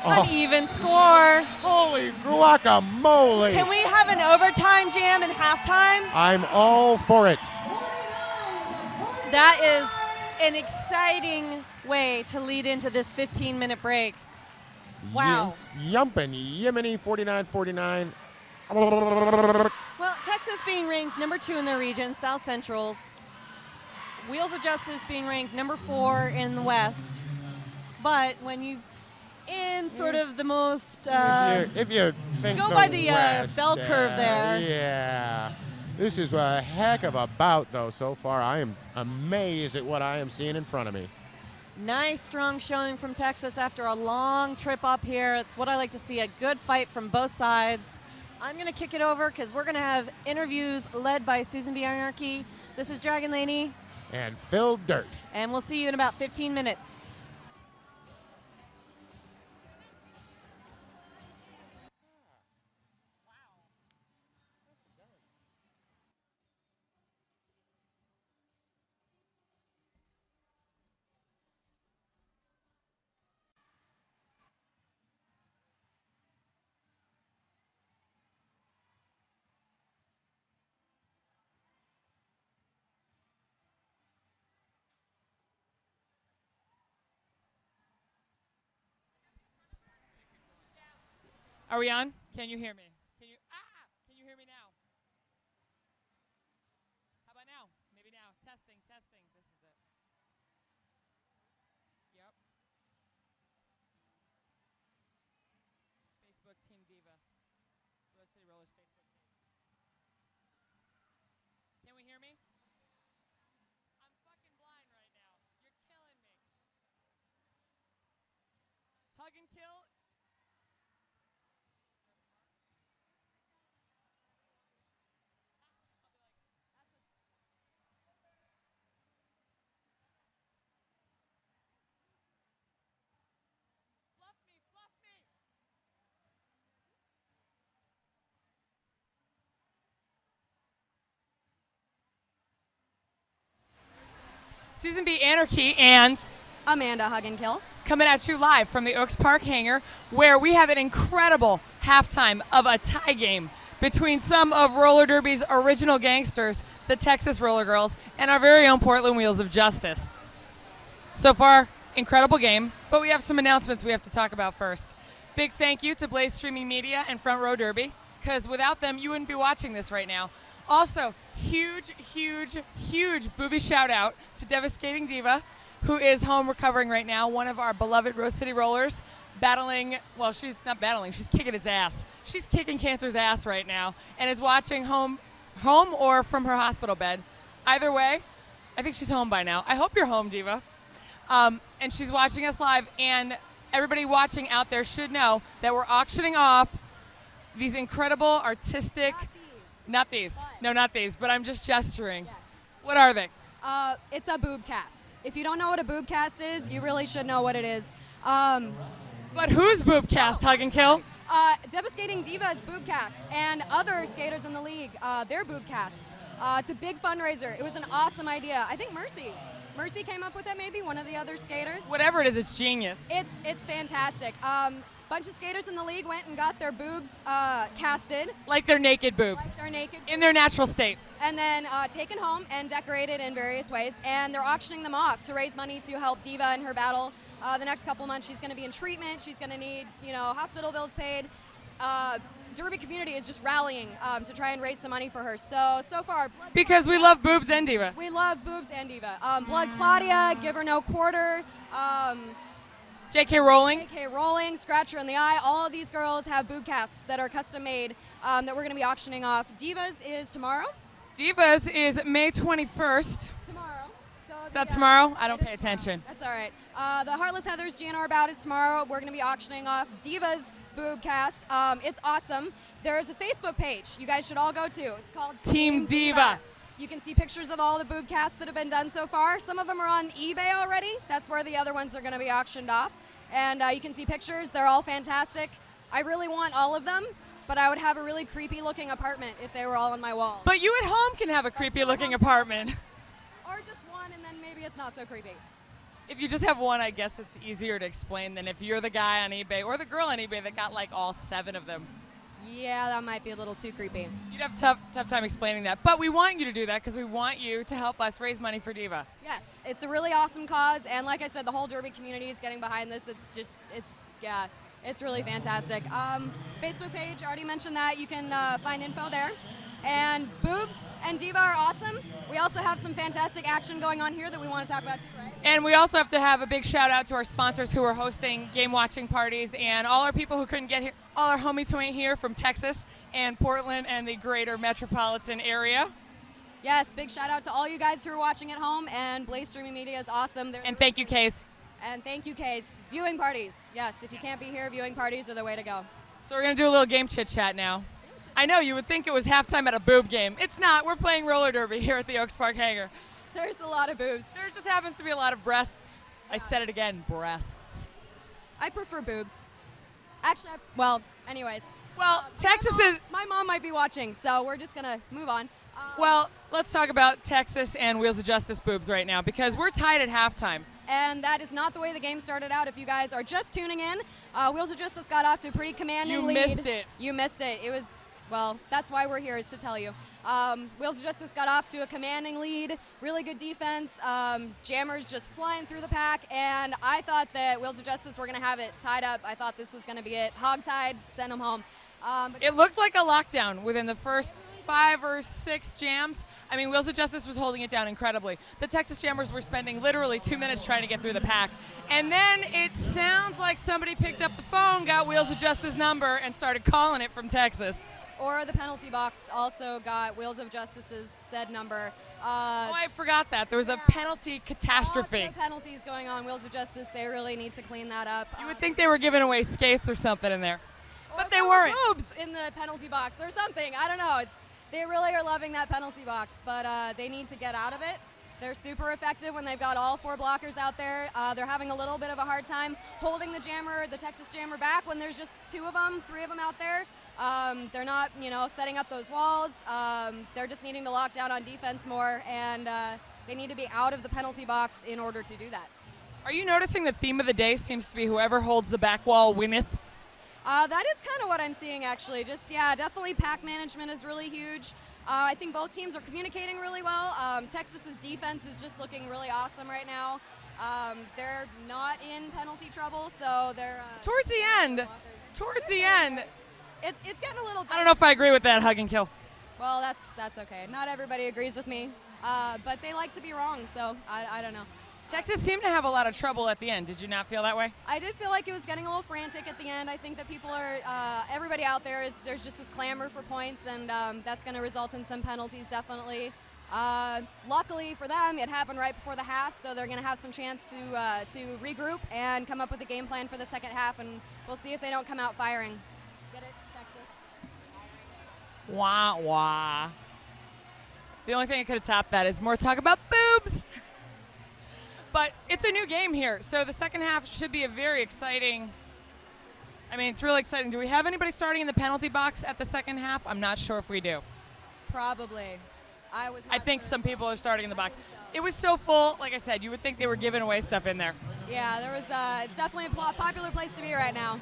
an even score. Holy guacamole. Can we have an overtime jam in halftime? I'm all for it. That is an exciting way to lead into this 15-minute break. Wow. Yumpin', Yemeni 49-49. Well, Texas being ranked number 2 in their region, South Central's. Wheels of Justice being ranked number 4 in the West. But when you in sort of the most if you think go the by the West, bell curve there. Yeah. This is a heck of a bout, though, so far. I am amazed at what I am seeing in front of me. Nice, strong showing from Texas after a long trip up here. It's what I like to see, a good fight from both sides. I'm going to kick it over because we're going to have interviews led by Susan B. Anarchy. This is Dragon Laney. And Phil Dirt. And we'll see you in about 15 minutes. Are we on? Can you hear me? Can you hear me now? How about now? Maybe now. Testing. This is it. Yep. Facebook Team Diva. Rose City Rollers Facebook page. Can we hear me? I'm fucking blind right now. You're killing me. Hug and kill. Susan B. Anarchy and Amanda Hug and Kill. Coming at you live from the Oaks Park hangar, where we have an incredible halftime of a tie game between some of roller derby's original gangsters, the Texas Rollergirls, and our very own Portland Wheels of Justice. So far, incredible game, but we have some announcements we have to talk about first. Big thank you to Blaze Streaming Media and Front Row Derby, because without them, you wouldn't be watching this right now. Also, huge booby shout out to Devastating Diva, who is home recovering right now, one of our beloved Rose City Rollers, battling, well, she's not battling, she's kicking his ass. She's kicking cancer's ass right now and is watching home or from her hospital bed. Either way, I think she's home by now. I hope you're home, Diva. And she's watching us live, and everybody watching out there should know that we're auctioning off these incredible artistic, not these, but I'm just gesturing. Yes. What are they? It's a boob cast. If you don't know what a boob cast is, you really should know what it is. But whose boob cast, Hug and Kill? Devastating Divas Boobcast and other skaters in the league, their boobcasts. It's a big fundraiser. It was an awesome idea. I think Mercy came up with it, maybe one of the other skaters. Whatever it is, it's genius. It's fantastic. Bunch of skaters in the league went and got their boobs casted. Like their naked boobs. Like their naked in their natural state. And then taken home and decorated in various ways. And they're auctioning them off to raise money to help Diva in her battle. The next couple months, she's going to be in treatment. She's going to need, hospital bills paid. Derby community is just rallying to try and raise some money for her. So far. Because we love boobs and Diva. We love boobs and Diva. Blood Claudia, Give Her No Quarter. J.K. Rowling. J.K. Rowling, Scratcher in the Eye. All of these girls have boobcats that are custom made that we're going to be auctioning off. Divas is tomorrow. Divas is May 21st. Tomorrow. So is that tomorrow? I don't pay attention. That's all right. The Heartless Heathers GNR bout is tomorrow. We're going to be auctioning off Divas boobcast. It's awesome. There's a Facebook page you guys should all go to. It's called Team Diva. You can see pictures of all the boobcasts that have been done so far. Some of them are on eBay already. That's where the other ones are going to be auctioned off. And you can see pictures. They're all fantastic. I really want all of them, but I would have a really creepy looking apartment if they were all on my wall. But you at home can have a creepy looking apartment. Or just one, and then maybe it's not so creepy. If you just have one, I guess it's easier to explain than if you're the guy on eBay or the girl on eBay that got like all 7 of them. Yeah, that might be a little too creepy. You'd have tough time explaining that. But we want you to do that because we want you to help us raise money for Diva. Yes, it's a really awesome cause, and like I said, the whole Derby community is getting behind this. It's really fantastic. Facebook page, already mentioned that. You can find info there. And boobs and Diva are awesome. We also have some fantastic action going on here that we want to talk about too, right? And we also have to have a big shout out to our sponsors who are hosting game watching parties and all our people who couldn't get here, all our homies who ain't here from Texas and Portland and the greater metropolitan area. Yes, big shout out to all you guys who are watching at home, and Blaze Streaming Media is awesome. And thank you, Case. And thank you, Case. Viewing parties. Yes, if you can't be here, viewing parties are the way to go. So we're going to do a little game chit chat now. I know you would think it was halftime at a boob game. It's not. We're playing roller derby here at the Oaks Park Hangar. There's a lot of boobs. There just happens to be a lot of breasts. I said it again, breasts. I prefer boobs. Actually, anyways. Well, Texas is... My mom might be watching, so we're just going to move on. Well, let's talk about Texas and Wheels of Justice boobs right now because we're tied at halftime. And that is not the way the game started out. If you guys are just tuning in, Wheels of Justice got off to a pretty commanding lead. You missed it. You missed it. It was... Well, that's why we're here, is to tell you. Wheels of Justice got off to a commanding lead, really good defense, jammers just flying through the pack, and I thought that Wheels of Justice were going to have it tied up. I thought this was going to be it. Hog-tied, send them home. It looked like a lockdown within the first 5 or 6 jams. I mean, Wheels of Justice was holding it down incredibly. The Texas Jammers were spending literally 2 minutes trying to get through the pack. And then it sounds like somebody picked up the phone, got Wheels of Justice's number, and started calling it from Texas. Or the penalty box also got Wheels of Justice's said number. I forgot that. There was a penalty catastrophe. Lots of penalties going on. Wheels of Justice, they really need to clean that up. You would think they were giving away skates or something in there. But they weren't. Boobs in the penalty box or something. I don't know. They really are loving that penalty box, but they need to get out of it. They're super effective when they've got all 4 blockers out there. They're having a little bit of a hard time holding the Texas Jammer back when there's just 2 of them, 3 of them out there. They're not, setting up those walls. They're just needing to lock down on defense more, and they need to be out of the penalty box in order to do that. Are you noticing the theme of the day seems to be whoever holds the back wall winneth? That is kind of what I'm seeing, actually. Definitely pack management is really huge. I think both teams are communicating really well. Texas's defense is just looking really awesome right now. They're not in penalty trouble, so they're... Towards the end, it's getting a little... I don't know if I agree with that, Hug and Kill. Well, that's okay. Not everybody agrees with me, but they like to be wrong, so I don't know. Texas seemed to have a lot of trouble at the end. Did you not feel that way? I did feel like it was getting a little frantic at the end. I think that people are, everybody out there there's just this clamor for points, and that's going to result in some penalties, definitely. Luckily for them, it happened right before the half, so they're going to have some chance to regroup and come up with a game plan for the second half, and we'll see if they don't come out firing. Get it, Texas? Wah, wah. The only thing that could have topped that is more talk about boobs. But it's a new game here, so the second half should be a very exciting I mean, it's really exciting. Do we have anybody starting in the penalty box at the second half? I'm not sure if we do. Probably. I think some people are starting in the box. think so. It was so full, like I said, you would think they were giving away stuff in there. Yeah, there was. It's definitely a popular place to be right now.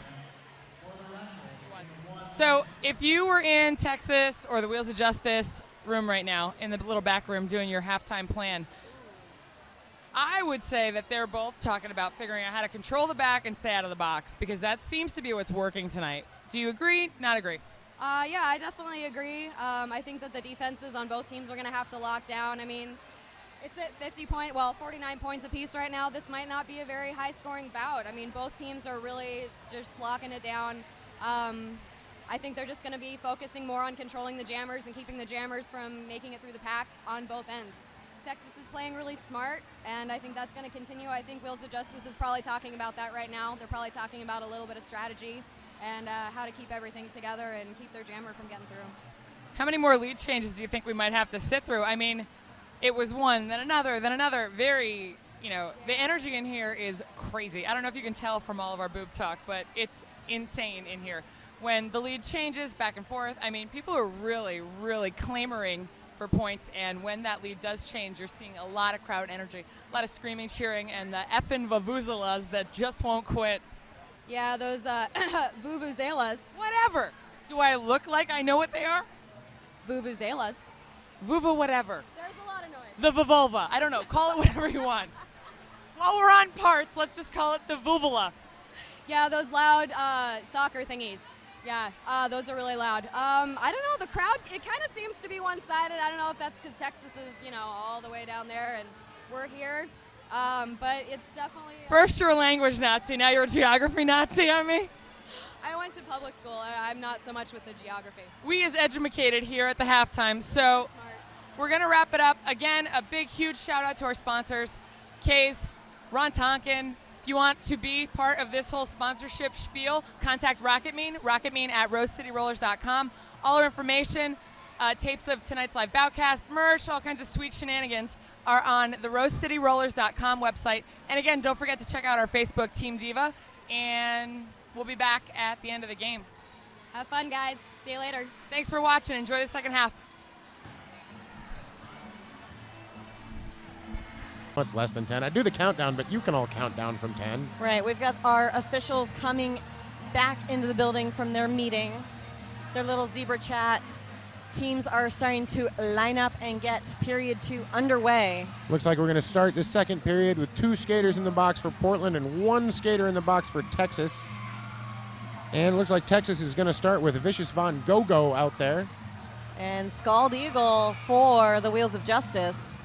So if you were in Texas or the Wheels of Justice room right now, in the little back room doing your halftime plan, I would say that they're both talking about figuring out how to control the back and stay out of the box, because that seems to be what's working tonight. Do you agree? Not agree? Yeah, I definitely agree. I think that the defenses on both teams are going to have to lock down. I mean, it's at 49 points apiece right now. This might not be a very high-scoring bout. I mean, both teams are really just locking it down. I think they're just going to be focusing more on controlling the jammers and keeping the jammers from making it through the pack on both ends. Texas is playing really smart, and I think that's going to continue. I think Wheels of Justice is probably talking about that right now. They're probably talking about a little bit of strategy and how to keep everything together and keep their jammer from getting through. How many more lead changes do you think we might have to sit through? I mean, it was one, then another, then another. Very, the energy in here is crazy. I don't know if you can tell from all of our boob talk, but it's insane in here. When the lead changes back and forth, I mean, people are really, really clamoring for points, and when that lead does change, you're seeing a lot of crowd energy, a lot of screaming, cheering, and the effing vuvuzelas that just won't quit. Yeah, those vuvuzelas. Whatever. Do I look like I know what they are? Vuvuzelas. Vuvu whatever. There's a lot of noise. The vuvulva. I don't know. Call it whatever you want. While we're on parts, let's just call it the vuvula. Yeah, those loud soccer thingies. Yeah, those are really loud. I don't know, the crowd, it kind of seems to be one-sided. I don't know if that's because Texas is, all the way down there and we're here. But it's definitely... First you're a language Nazi, now you're a geography Nazi on me? I went to public school. I'm not so much with the geography. We is educated here at the halftime, so Smart. we're going to wrap it up. Again, a big, huge shout-out to our sponsors, K's, Ron Tonkin. If you want to be part of this whole sponsorship spiel, contact Rocketmean at rosecityrollers.com. All our information, tapes of tonight's live boutcast, merch, all kinds of sweet shenanigans are on the rosecityrollers.com website. And again, don't forget to check out our Facebook, Team Diva, and we'll be back at the end of the game. Have fun, guys. See you later. Thanks for watching. Enjoy the second half. It's less than 10. I do the countdown, but you can all count down from 10. Right, we've got our officials coming back into the building from their meeting, their little zebra chat. Teams are starting to line up and get period 2 underway. Looks like we're going to start the second period with 2 skaters in the box for Portland and 1 skater in the box for Texas. And it looks like Texas is going to start with Vicious Von Go-Go out there. And Scald Eagle for the Wheels of Justice.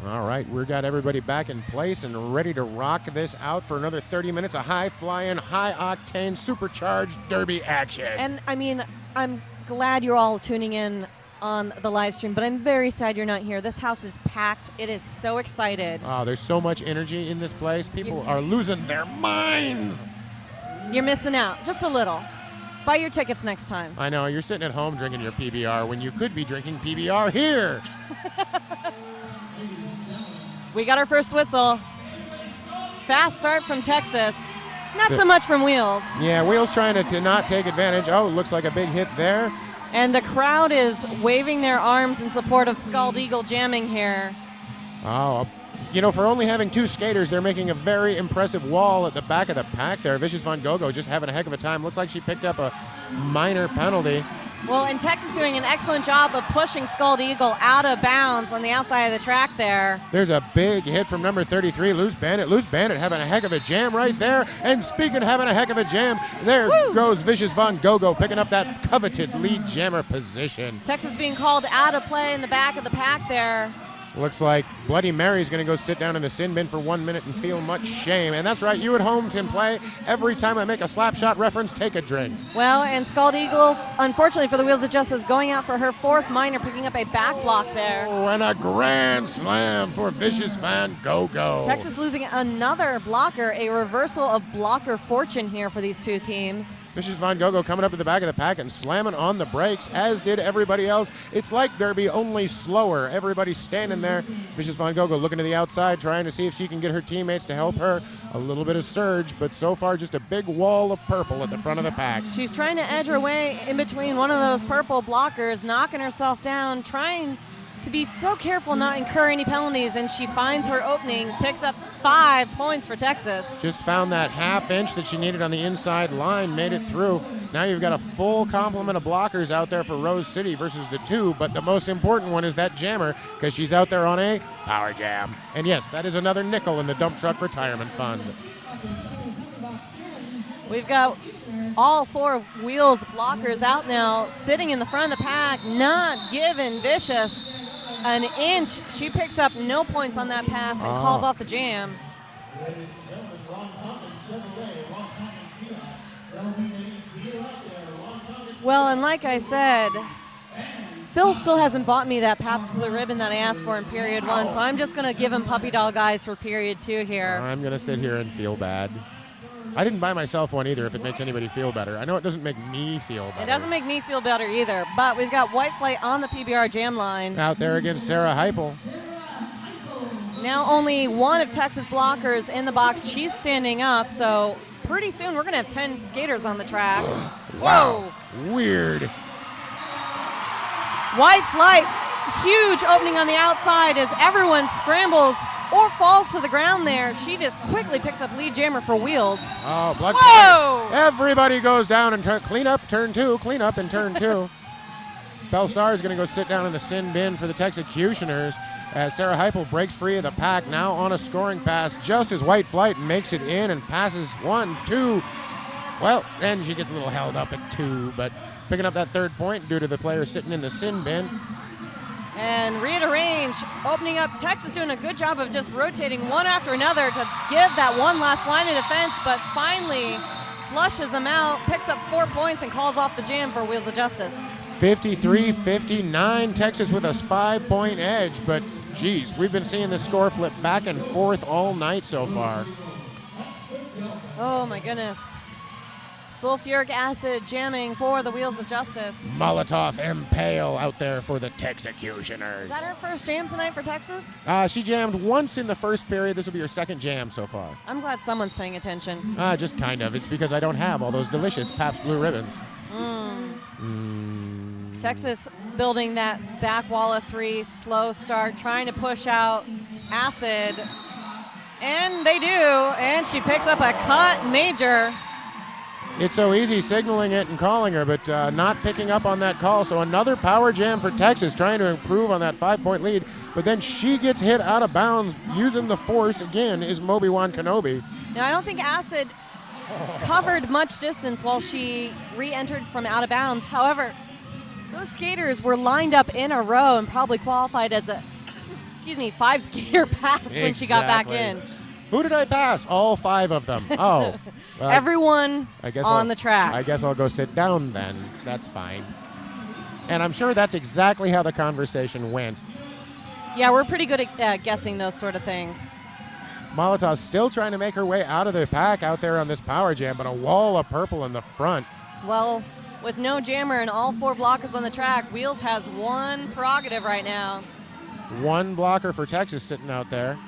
All right, we've got everybody back in place and ready to rock this out for another 30 minutes of high-flying, high-octane, supercharged derby action. And I mean, I'm glad you're all tuning in on the live stream, but I'm very sad you're not here. This house is packed. It is so excited. Oh, there's so much energy in this place. People are losing their minds. You're missing out, just a little. Buy your tickets next time. I know, you're sitting at home drinking your PBR when you could be drinking PBR here. We got our first whistle. Fast start from Texas. Not so much from Wheels. Yeah, Wheels trying to not take advantage. Oh, looks like a big hit there. And the crowd is waving their arms in support of Scald Eagle jamming here. Oh, for only having 2 skaters, they're making a very impressive wall at the back of the pack there. Vicious Von Go-Go just having a heck of a time. Looked like she picked up a minor penalty. Well, and Texas doing an excellent job of pushing Scald Eagle out of bounds on the outside of the track there. There's a big hit from number 33, Loose Bandit. Loose Bandit having a heck of a jam right there. And speaking of having a heck of a jam, there goes Vicious Von Go-Go picking up that coveted lead jammer position. Texas being called out of play in the back of the pack there. Looks like Bloody Mary's going to go sit down in the sin bin for 1 minute and feel much shame. And that's right, you at home can play. Every time I make a slap shot reference, take a drink. Well, and Scald Eagle, unfortunately for the Wheels of Justice, going out for her 4th minor, picking up a back block there. Oh, and a grand slam for Vicious Van Go-Go. Texas losing another blocker, a reversal of blocker fortune here for these 2 teams. Vicious Von Go-Go coming up to the back of the pack and slamming on the brakes, as did everybody else. It's like Derby, only slower. Everybody's standing in there. Vicious Von Gogo looking to the outside, trying to see if she can get her teammates to help her. A little bit of surge, but so far just a big wall of purple at the front of the pack. She's trying to edge her way in between one of those purple blockers, knocking herself down, trying to be so careful not incur any penalties, and she finds her opening, picks up 5 points for Texas. Just found that half inch that she needed on the inside line, made it through. Now you've got a full complement of blockers out there for Rose City versus the 2, but the most important one is that jammer, because she's out there on a power jam. And yes, that is another nickel in the dump truck retirement fund. We've got all 4 Wheels blockers out now, sitting in the front of the pack, not giving Vicious an inch. She picks up no points on that pass and calls off the jam. Well, and like I said, Phil still hasn't bought me that Pabst Blue Ribbon that I asked for in period 1, so I'm just going to give him puppy dog eyes for period 2 here. I'm going to sit here and feel bad. I didn't buy myself one either, if it makes anybody feel better. I know it doesn't make me feel better. It doesn't make me feel better either, but we've got White Flight on the PBR jam line. Out there against Sarah Heupel. Now only one of Texas blockers in the box. She's standing up, so pretty soon we're going to have 10 skaters on the track. Wow. Weird. White Flight, huge opening on the outside as everyone scrambles or falls to the ground there. She just quickly picks up lead jammer for Wheels. Oh, blood. Whoa! Everybody goes down and clean up, turn 2, clean up in turn 2. Belle Starr is going to go sit down in the sin bin for the Texecutioners as Sarah Heupel breaks free of the pack, now on a scoring pass just as White Flight makes it in and passes 1, 2. Well, and she gets a little held up at 2, but picking up that 3rd point due to the player sitting in the sin bin. And rearrange, opening up. Texas doing a good job of just rotating one after another to give that one last line of defense, but finally flushes them out, picks up 4 points, and calls off the jam for Wheels of Justice. 53-59, Texas with a 5-point edge, but geez, we've been seeing this score flip back and forth all night so far. Oh my goodness. Sulfuric acid jamming for the Wheels of Justice. Molotov Impale out there for the Texecutioners. Is that her first jam tonight for Texas? She jammed once in the first period. This will be her 2nd jam so far. I'm glad someone's paying attention. Just kind of. It's because I don't have all those delicious Pabst Blue Ribbons. Texas building that back wall of 3, slow start, trying to push out acid. And they do, and she picks up a cut major. It's so easy signaling it and calling her, but not picking up on that call. So another power jam for Texas, trying to improve on that 5-point lead. But then she gets hit out of bounds. Using the force again is Mobi-Wan Kenobi. Now, I don't think Acid covered much distance while she re-entered from out of bounds. However, those skaters were lined up in a row and probably qualified as a, 5-skater pass when she got back in. Who did I pass? All 5 of them. Oh. Everyone on the track. I guess I'll go sit down then. That's fine. And I'm sure that's exactly how the conversation went. Yeah, we're pretty good at guessing those sort of things. Molotov's still trying to make her way out of the pack out there on this power jam, but a wall of purple in the front. Well, with no jammer and all 4 blockers on the track, Wheels has 1 prerogative right now. 1 blocker for Texas sitting out there.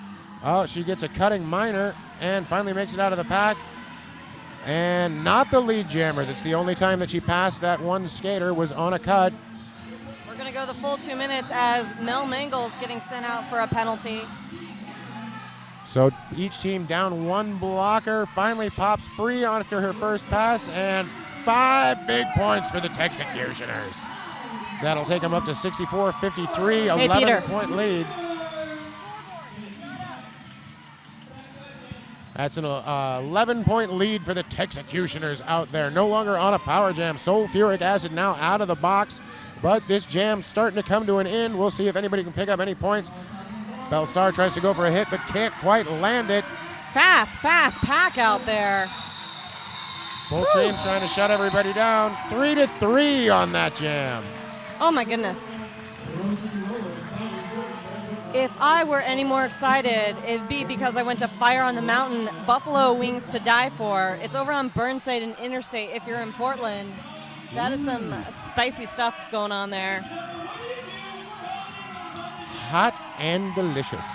Oh, she gets a cutting minor and finally makes it out of the pack. And not the lead jammer. That's the only time that she passed that 1 skater was on a cut. We're going to go the full 2 minutes as Mel Mangle's getting sent out for a penalty. So each team down 1 blocker, finally pops free after her first pass, and 5 big points for the Texecutioners. That'll take them up to 64-53, 11-point lead. That's an 11-point lead for the Texecutioners out there. No longer on a power jam. Sulfuric acid now out of the box. But this jam's starting to come to an end. We'll see if anybody can pick up any points. Belle Starr tries to go for a hit, but can't quite land it. Fast pack out there. Both teams trying to shut everybody down. 3-3 on that jam. Oh my goodness. If I were any more excited, it'd be because I went to Fire on the Mountain, Buffalo Wings to Die For. It's over on Burnside and Interstate if you're in Portland. That is some spicy stuff going on there. hot and delicious.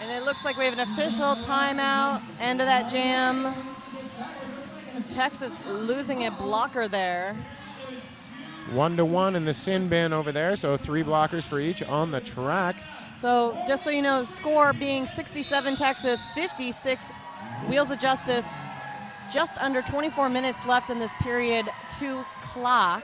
And it looks like we have an official timeout. End of that jam. Texas losing a blocker there. 1-1 in the sin bin over there, so 3 blockers for each on the track. So just so you know, score being 67 Texas, 56 Wheels of Justice. Just under 24 minutes left in this period 2 clock.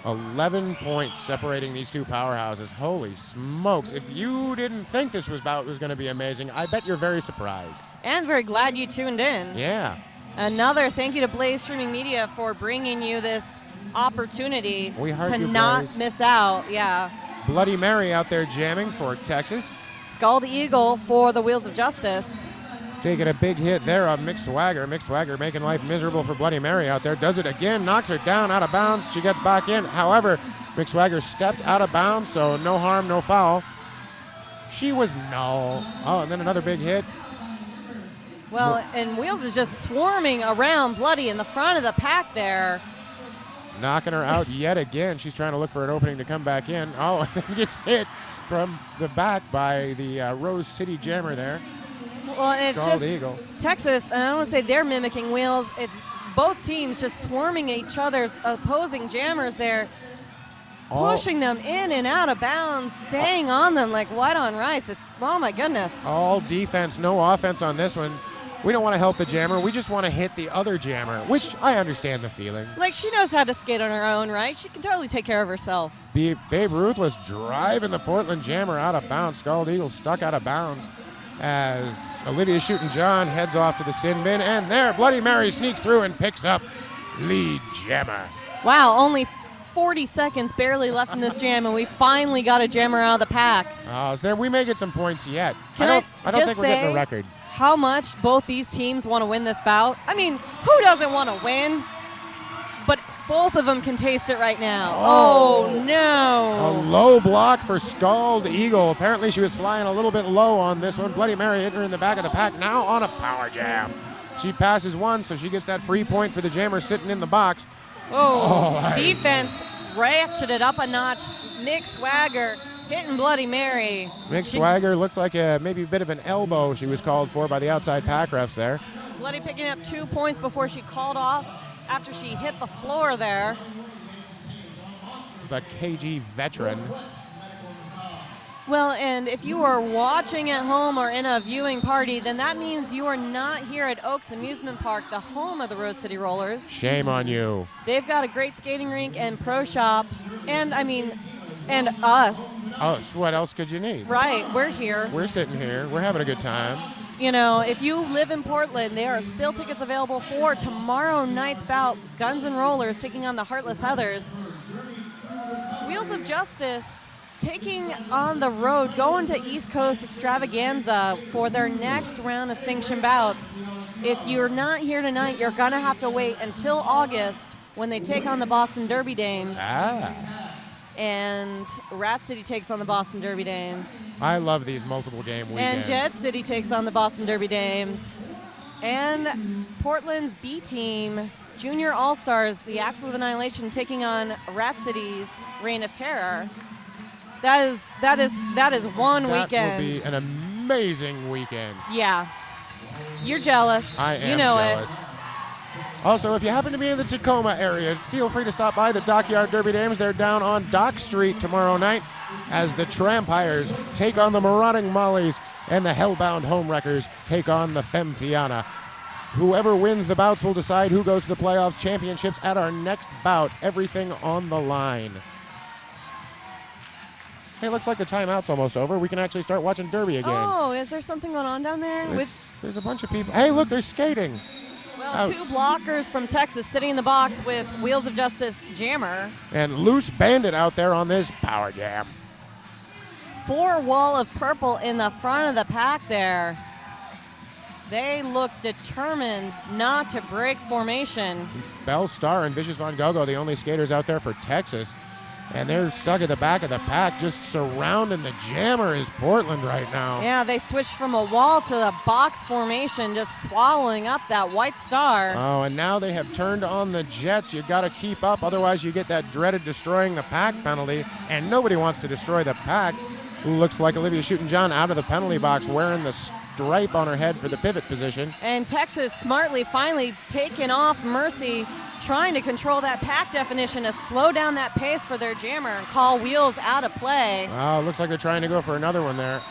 11 points separating these two powerhouses. Holy smokes. If you didn't think this bout was going to be amazing, I bet you're very surprised. And very glad you tuned in. Yeah. Another thank you to Blaze Streaming Media for bringing you this opportunity We heard to you, not Blaze. miss out. Yeah. Bloody Mary out there jamming for Texas. Scald Eagle for the Wheels of Justice. Taking a big hit there on Mick Swagger. Mick Swagger making life miserable for Bloody Mary out there. Does it again, knocks her down out of bounds. She gets back in. However, Mick Swagger stepped out of bounds, so no harm, no foul. She was no. Oh, and then another big hit. Well, and Wheels is just swarming around Bloody in the front of the pack there. Knocking her out yet again. She's trying to look for an opening to come back in. Oh, and then gets hit from the back by the Rose City Jammer there. Well, and it's Scald just Eagle. Texas, and I don't want to say they're mimicking Wheels. It's both teams just swarming each other's opposing jammers there, pushing them in and out of bounds, staying on them like white on rice. It's, oh my goodness. All defense, no offense on this one. We don't want to help the jammer. We just want to hit the other jammer, which I understand the feeling. Like, she knows how to skate on her own, right? She can totally take care of herself. Babe Ruthless driving the Portland jammer out of bounds. Scald Eagle stuck out of bounds as Olivia Shootin' John heads off to the sin bin. And there, Bloody Mary sneaks through and picks up lead jammer. Wow, only 40 seconds barely left in this jam, and we finally got a jammer out of the pack. So there, we may get some points yet. Can I don't think we're getting a record. How much both these teams want to win this bout? I mean, who doesn't want to win? But both of them can taste it right now. Oh A no. low block for Scald Eagle. Apparently she was flying a little bit low on this one. Bloody Mary hitting her in the back of the pack, now on a power jam. She passes one, so she gets that free point for the jammer sitting in the box. Defense ratcheted up a notch. Mick Swagger hitting Bloody Mary. Mick Swagger looks like maybe a bit of an elbow she was called for by the outside pack refs there. Bloody picking up 2 points before she called off after she hit the floor there. The KG veteran. Well, and if you are watching at home or in a viewing party, then that means you are not here at Oaks Amusement Park, the home of the Rose City Rollers. Shame on you. They've got a great skating rink and pro shop, and and us. Oh, so what else could you need? Right, we're here. We're sitting here. We're having a good time. You know, if you live in Portland, there are still tickets available for tomorrow night's bout, Guns N' Rollers taking on the Heartless Heathers. Wheels of Justice taking on the road, going to East Coast Extravaganza for their next round of sanction bouts. If you're not here tonight, you're going to have to wait until August when they take on the Boston Derby Dames. And Rat City takes on the Boston Derby Dames. I love these multiple game weekends. And Jet City takes on the Boston Derby Dames. And Portland's B team, Junior All-Stars, the Axles of Annihilation, taking on Rat City's Reign of Terror. That is one weekend. That will be an amazing weekend. Yeah. You're jealous. I am you know jealous. it. Also, if you happen to be in the Tacoma area, feel free to stop by the Dockyard Derby Dames. They're down on Dock Street tomorrow night as the Trampires take on the Marauding Mollies and the Hellbound Homewreckers take on the Femfiana. Whoever wins the bouts will decide who goes to the playoffs championships at our next bout. Everything on the line. Hey, looks like the timeout's almost over. We can actually start watching Derby again. Oh, is there something going on down there? There's a bunch of people. Hey, look, they're skating. Well, two blockers from Texas sitting in the box with Wheels of Justice Jammer. And Loose Bandit out there on this power jam. 4 wall of purple in the front of the pack there. They look determined not to break formation. Bell Star and Vicious Von Gogo, the only skaters out there for Texas. And they're stuck at the back of the pack, just surrounding the jammer is Portland right now. Yeah, they switched from a wall to a box formation, just swallowing up that White Star. Oh, and now they have turned on the Jets. You got to keep up, otherwise you get that dreaded destroying the pack penalty, and nobody wants to destroy the pack. Looks like Olivia Shootin' out of the penalty box wearing the stripe on her head for the pivot position. And Texas smartly finally taking off Mercy, trying to control that pack definition to slow down that pace for their jammer and call wheels out of play. Oh, looks like they're trying to go for another one there.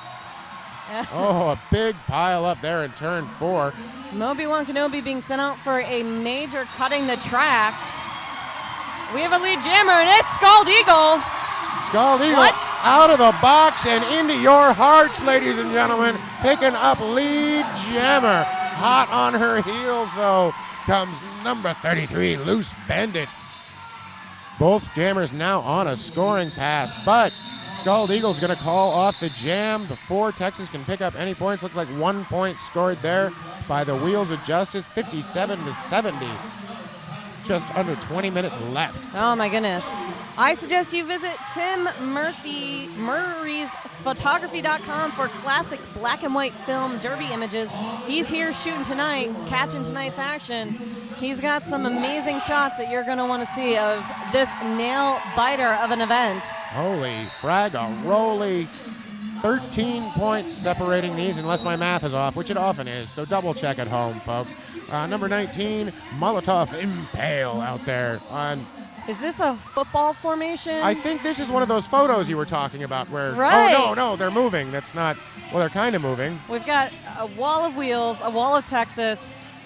Oh, a big pile up there in turn 4. Obi-Wan Kenobi being sent out for a major cutting the track. We have a lead jammer, and it's Scald Eagle. Scald Eagle What? out of the box and into your hearts, ladies and gentlemen. Picking up lead jammer. Hot on her heels, though, comes number 33, Loose Bandit. Both jammers now on a scoring pass, but Scald Eagle's going to call off the jam before Texas can pick up any points. Looks like 1 point scored there by the Wheels of Justice, 57-70. Just under 20 minutes left. Oh my goodness. I suggest you visit Tim Murray's photography.com for classic black and white film derby images. He's here shooting tonight, catching tonight's action. He's got some amazing shots that you're going to want to see of this nail biter of an event. Holy frag-a-roly. 13 points separating these, unless my math is off, which it often is, so double check at home, folks. Number 19, Molotov Impale out there on... Is this a football formation? I think this is one of those photos you were talking about where... Right. Oh, no, they're moving. That's not... Well, they're kind of moving. We've got a wall of Wheels, a wall of Texas,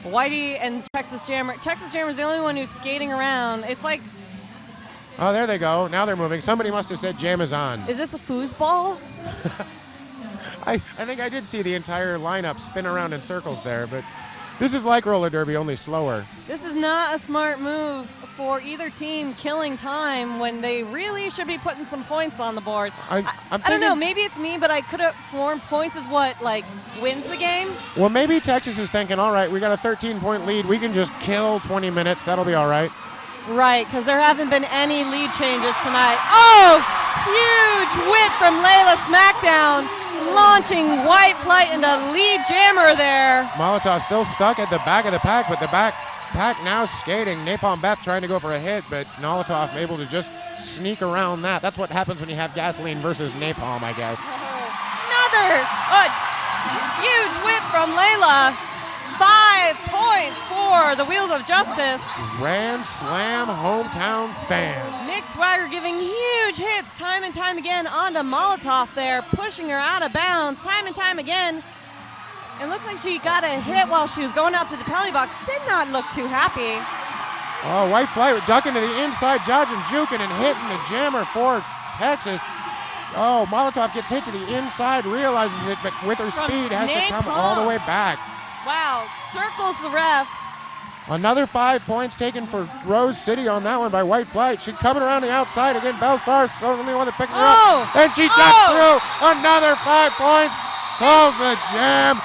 Whitey and Texas Jammer. Texas Jammer's the only one who's skating around. It's like... Oh, there they go. Now they're moving. Somebody must have said jam is on. Is this a foosball? I think I did see the entire lineup spin around in circles there, but this is like roller derby, only slower. This is not a smart move for either team, killing time when they really should be putting some points on the board. I'm I don't know, maybe it's me, but I could have sworn points is what, like, wins the game. Well, maybe Texas is thinking, all right, we got a 13-point lead. We can just kill 20 minutes. That'll be all right. Right, because there haven't been any lead changes tonight. Oh, huge whip from Layla Smackdown, launching White Flight into lead jammer there. Molotov still stuck at the back of the pack, but the pack now skating. Napalm Beth trying to go for a hit, but Molotov able to just sneak around that. That's what happens when you have gasoline versus napalm, I guess. Another huge whip from Layla. 5 points for the Wheels of Justice. Grand Slam hometown fans. Nick Swagger giving huge hits time and time again onto Molotov there, pushing her out of bounds time and time again. It looks like she got a hit while she was going out to the penalty box. Did not look too happy. Oh, White Flight ducking to the inside, dodging, juking, and hitting the jammer for Texas. Oh, Molotov gets hit to the inside, realizes it, but with her speed has to come all the way back. Wow, circles the refs. Another 5 points taken for Rose City on that one by White Flight. She's coming around the outside again. Belle Star's the only one that picks her up. And she ducks through. Another 5 points. Calls the jam.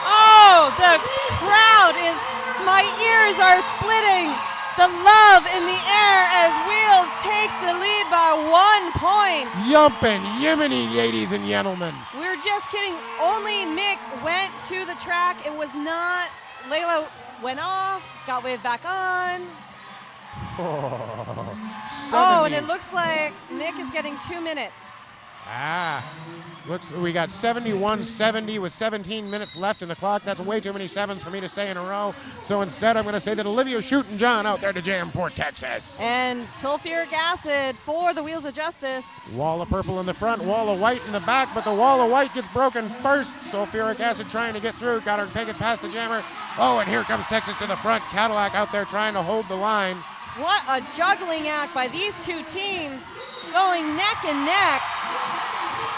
Oh, the crowd is, my ears are splitting. The love in the air as Wheels takes the lead by 1 point. Yumpin', Yemeni, ladies and gentlemen. We were just kidding. Only Mick went to the track. It was not. Layla went off, got waved back on. Oh, and it looks like Mick is getting 2 minutes. We got 71-70 with 17 minutes left in the clock. That's way too many sevens for me to say in a row. So instead, I'm going to say that Olivia's shooting John out there to jam for Texas. And sulfuric acid for the Wheels of Justice. Wall of purple in the front, wall of white in the back, but the wall of white gets broken first. Sulfuric acid trying to get through. Got her picket past the jammer. Oh, and here comes Texas to the front. Cadillac out there trying to hold the line. What a juggling act by these two teams, going neck and neck.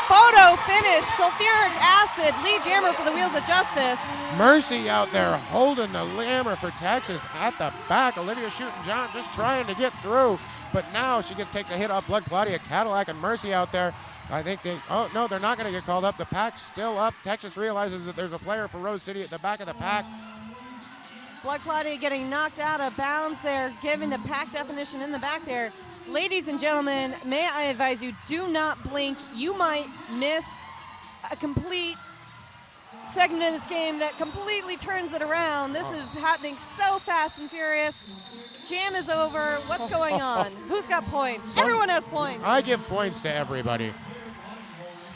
Photo finish, sulfuric acid, lead jammer for the Wheels of Justice. Mercy out there holding the jammer for Texas at the back. Olivia shooting John just trying to get through, but now she takes a hit off Blood Claudia, Cadillac, and Mercy out there. I think they're not going to get called up. The pack's still up. Texas realizes that there's a player for Rose City at the back of the pack. Blood Claudia getting knocked out of bounds there, giving the pack definition in the back there. Ladies and gentlemen, may I advise you, do not blink. You might miss a complete segment of this game that completely turns it around. This is happening so fast and furious. Jam is over. What's going on? Who's got points? Everyone has points. I give points to everybody.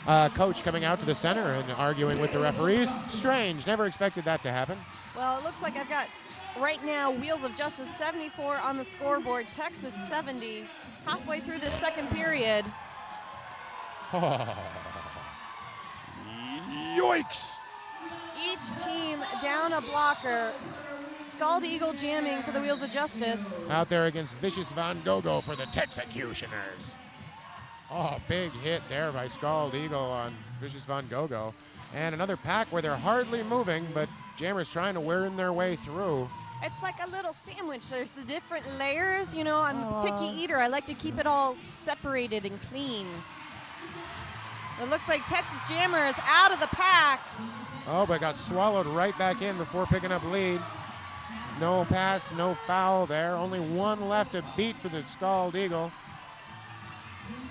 Coach coming out to the center and arguing with the referees. Strange. Never expected that to happen. Well, it looks like I've got right now Wheels of Justice 74 on the scoreboard, Texas 70, halfway through the second period. Yoicks! Each team down a blocker. Scald Eagle jamming for the Wheels of Justice. Out there against Vicious Von Gogo for the Texecutioners. Oh, big hit there by Scald Eagle on Vicious Von Gogo. And another pack where they're hardly moving, but Jammers trying to wear their way through. It's like a little sandwich. There's the different layers. You know, I'm a picky eater. I like to keep it all separated and clean. It looks like Texas Jammers out of the pack. Oh, but got swallowed right back in before picking up lead. No pass, no foul there. Only one left to beat for the Scald Eagle.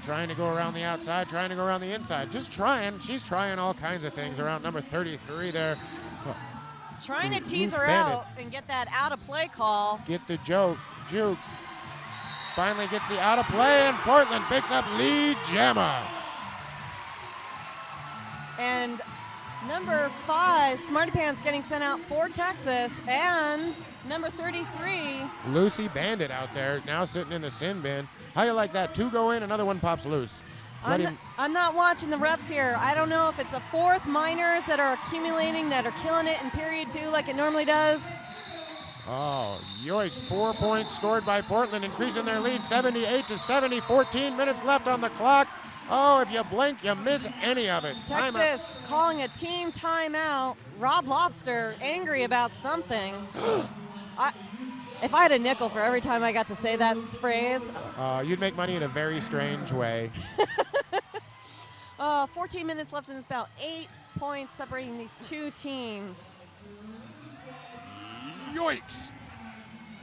Trying to go around the outside, trying to go around the inside. Just trying. She's trying all kinds of things around number 33 there. Trying to tease her Bandit. out and get that out of play call. Get the juke. Finally gets the out of play, and Portland picks up lead jammer. And number 5, Smarty Pants getting sent out for Texas. And number 33. Lucy Bandit out there, now sitting in the sin bin. How you like that? 2 go in, another one pops loose. I'm not watching the refs here. I don't know if it's a 4th minors that are accumulating, that are killing it in period 2 like it normally does. Oh, yoicks. 4 points scored by Portland, increasing their lead 78-70. 14 minutes left on the clock. Oh, if you blink, you miss any of it. Texas calling a team timeout. Rob Lobster angry about something. If I had a nickel for every time I got to say that phrase. You'd make money in a very strange way. 14 minutes left in this bout. 8 points separating these two teams. Yoicks!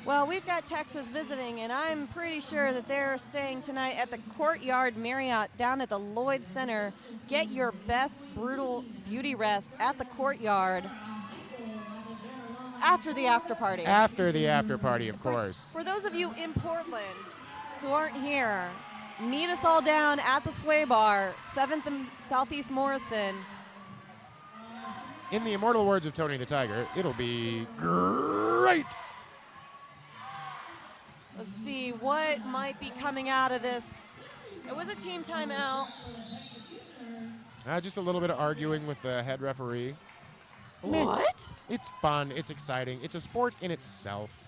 Well, we've got Texas visiting, and I'm pretty sure that they're staying tonight at the Courtyard Marriott down at the Lloyd Center. Get your best brutal beauty rest at the Courtyard after the after party. After the after party, of course. For those of you in Portland who aren't here, meet us all down at the Sway Bar, 7th and Southeast Morrison. In the immortal words of Tony the Tiger, it'll be great. Let's see what might be coming out of this. It was a team timeout. Just a little bit of arguing with the head referee. What? It's fun. It's exciting. It's a sport in itself.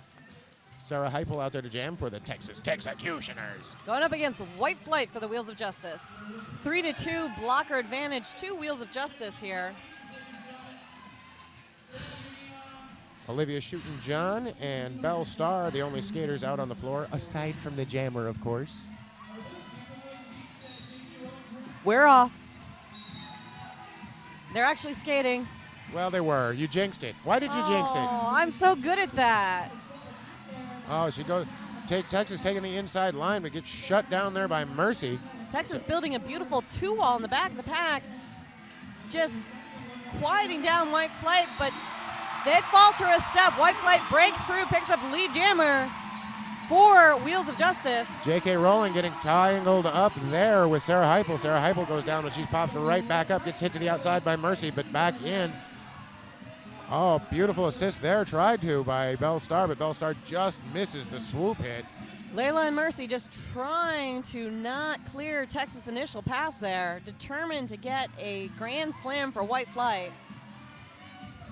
Sarah Heupel out there to jam for the Texas Texecutioners. Going up against White Flight for the Wheels of Justice. 3-2 blocker advantage to Wheels of Justice here. Olivia Shootin' and Belle Starr, the only skaters out on the floor, aside from the jammer, of course. We're off. They're actually skating. Well, they were. You jinxed it. Why did you jinx it? Oh, I'm so good at that. Oh, she goes. Texas taking the inside line, but gets shut down there by Mercy. Texas building a beautiful 2-wall in the back of the pack. Just quieting down White Flight, but they falter a step. White Flight breaks through, picks up lead jammer for Wheels of Justice. J.K. Rowland getting tangled up there with Sarah Heupel. Sarah Heupel goes down, but she pops right back up, gets hit to the outside by Mercy, but back in. Oh, beautiful assist there, tried to by Belle Starr, but Belle Starr just misses the swoop hit. Layla and Mercy just trying to not clear Texas' initial pass there, determined to get a grand slam for White Flight.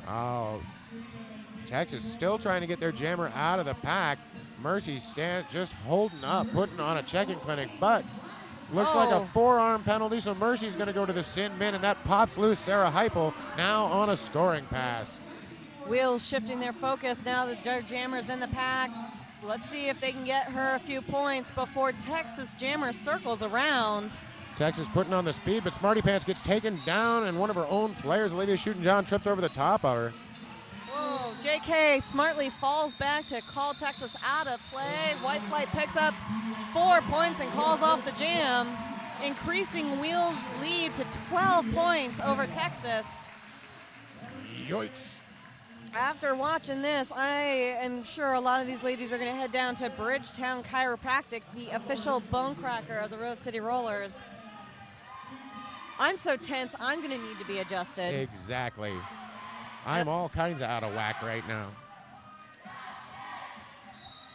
Oh, Texas still trying to get their jammer out of the pack. Mercy just holding up, putting on a checking clinic, but looks like a forearm penalty, so Mercy's going to go to the sin bin, and that pops loose Sarah Heupel now on a scoring pass. Wheels shifting their focus now that their jammer's in the pack. Let's see if they can get her a few points before Texas jammer circles around. Texas putting on the speed, but Smarty Pants gets taken down, and one of her own players, Olivia Shootin' trips over the top of her. Whoa, JK smartly falls back to call Texas out of play. White Flight picks up 4 points and calls off the jam, increasing Wheels' lead to 12 points over Texas. Yoinks. After watching this, I am sure a lot of these ladies are going to head down to Bridgetown Chiropractic, the official bone cracker of the Rose City Rollers. I'm so tense, I'm going to need to be adjusted. Exactly. I'm all kinds of out of whack right now.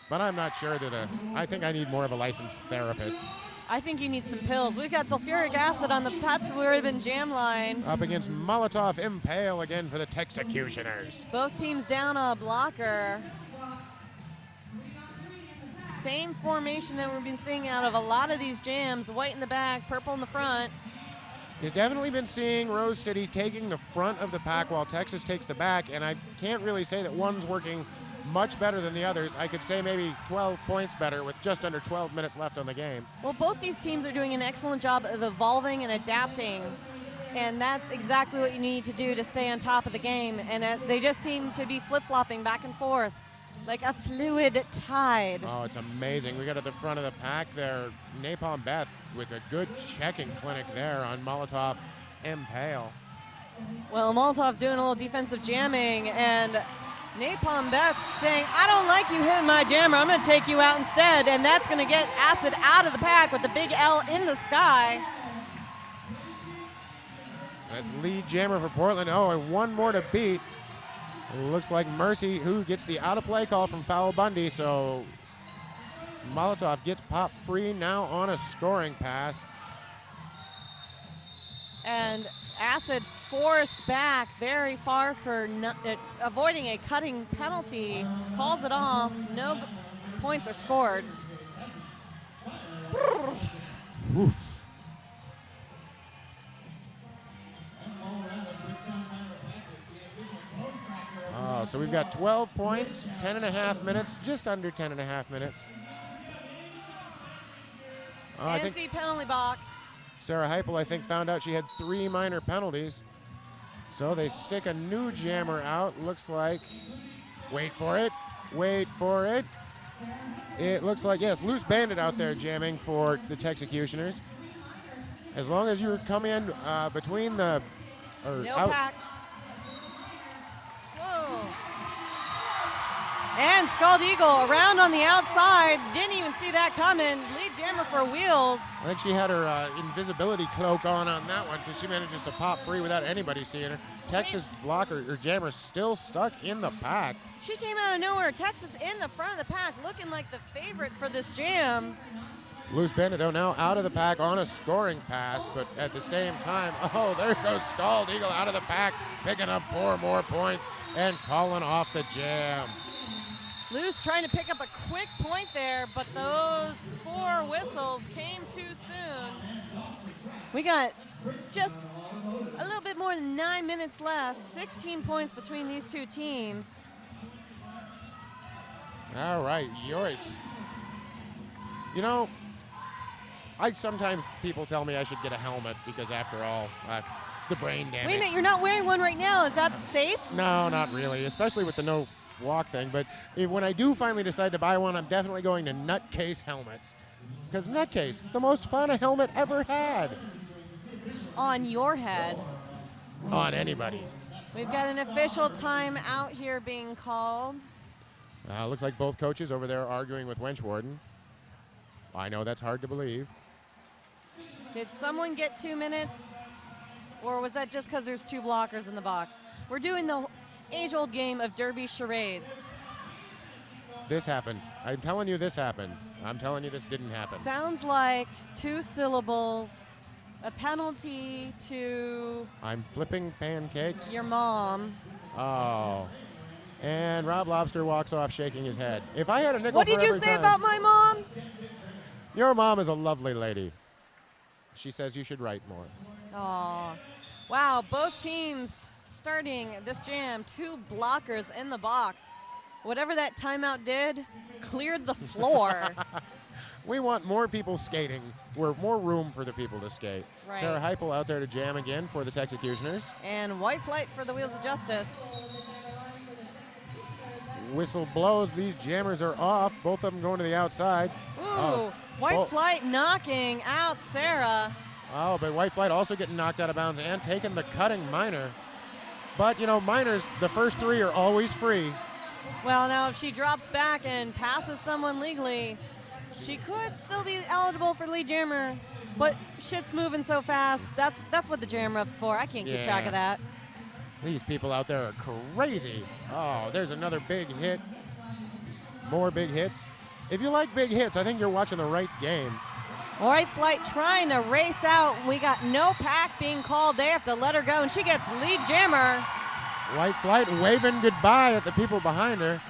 But I'm not sure that I think I need more of a licensed therapist. I think you need some pills. We've got sulfuric acid on the Pabst Blue Ribbon jam line. Up against Molotov Impale again for the Texecutioners. Both teams down a blocker. Same formation that we've been seeing out of a lot of these jams. White in the back, purple in the front. You've definitely been seeing Rose City taking the front of the pack while Texas takes the back, and I can't really say that one's working much better than the others. I could say maybe 12 points better with just under 12 minutes left on the game. Well, both these teams are doing an excellent job of evolving and adapting, and that's exactly what you need to do to stay on top of the game, and they just seem to be flip-flopping back and forth like a fluid tide. Oh, it's amazing. We got at the front of the pack there, Napalm Beth with a good checking clinic there on Molotov Impale. Well, Molotov doing a little defensive jamming, and Napalm Beth saying, I don't like you hitting my jammer, I'm going to take you out instead, and that's going to get Acid out of the pack with the big L in the sky. That's lead jammer for Portland. Oh, and one more to beat. Looks like Mercy, who gets the out-of-play call from Foul Bundy, so Molotov gets popped free now on a scoring pass. And Acid forced back very far for avoiding a cutting penalty, calls it off, no points are scored. Oof. So we've got 12 points, 10 and a half minutes, just under 10 and a half minutes. I think Empty penalty box. Sarah Heupel, I think, found out she had 3 minor penalties. So they stick a new jammer out. Looks like, wait for it. It looks like, yes, Loose Bandit out there jamming for the Texecutioners. As long as you come in between the, or No out. pack. Whoa. And Scald Eagle around on the outside. Didn't even see that coming. Lead jammer for Wheels. I think she had her invisibility cloak on that one because she manages to pop free without anybody seeing her. Texas blocker or jammer still stuck in the pack. She came out of nowhere. Texas in the front of the pack, looking like the favorite for this jam. Loose Bandit, though, now out of the pack on a scoring pass, but at the same time, oh, there goes Scald Eagle out of the pack, picking up 4 more points and calling off the jam. Loose trying to pick up a quick point there, but those 4 whistles came too soon. We got just a little bit more than 9 minutes left, 16 points between these two teams. All right, yoicks. You know, sometimes people tell me I should get a helmet because, after all, the brain damage. Wait a minute, you're not wearing one right now. Is that safe? No, not really, especially with the no walk thing. But when I do finally decide to buy one, I'm definitely going to Nutcase Helmets. Because Nutcase, the most fun a helmet ever had. On your head. On anybody's. We've got an official time out here being called. Looks like both coaches over there arguing with Wenchwarden. I know that's hard to believe. Did someone get 2 minutes? Or was that just because there's 2 blockers in the box? We're doing the age-old game of Derby charades. This happened. I'm telling you this happened. I'm telling you this didn't happen. Sounds like 2 syllables, a penalty to I'm flipping pancakes. your mom. Oh. And Rob Lobster walks off shaking his head. If I had a nickel What for did you every say time- about my mom? Your mom is a lovely lady. She says you should write more. Aw. Wow, both teams starting this jam, 2 blockers in the box. Whatever that timeout did, cleared the floor. We want more people skating. We're more room for the people to skate. Right. Sarah Heupel out there to jam again for the Texecutioners. And White Flight for the Wheels of Justice. whistle blows. These jammers are off. Both of them going to the outside. Ooh, White Flight knocking out Sarah. Oh, but White Flight also getting knocked out of bounds and taking the cutting minor. But, you know, minors, the first 3 are always free. Well, now if she drops back and passes someone legally, she could still be eligible for lead jammer. But shit's moving so fast. That's what the jam rough's for. I can't keep track of that. These people out there are crazy. Oh, there's another big hit. More big hits. If you like big hits, I think you're watching the right game. White Flight trying to race out. We got no pack being called. They have to let her go, and she gets lead jammer. White Flight waving goodbye at the people behind her.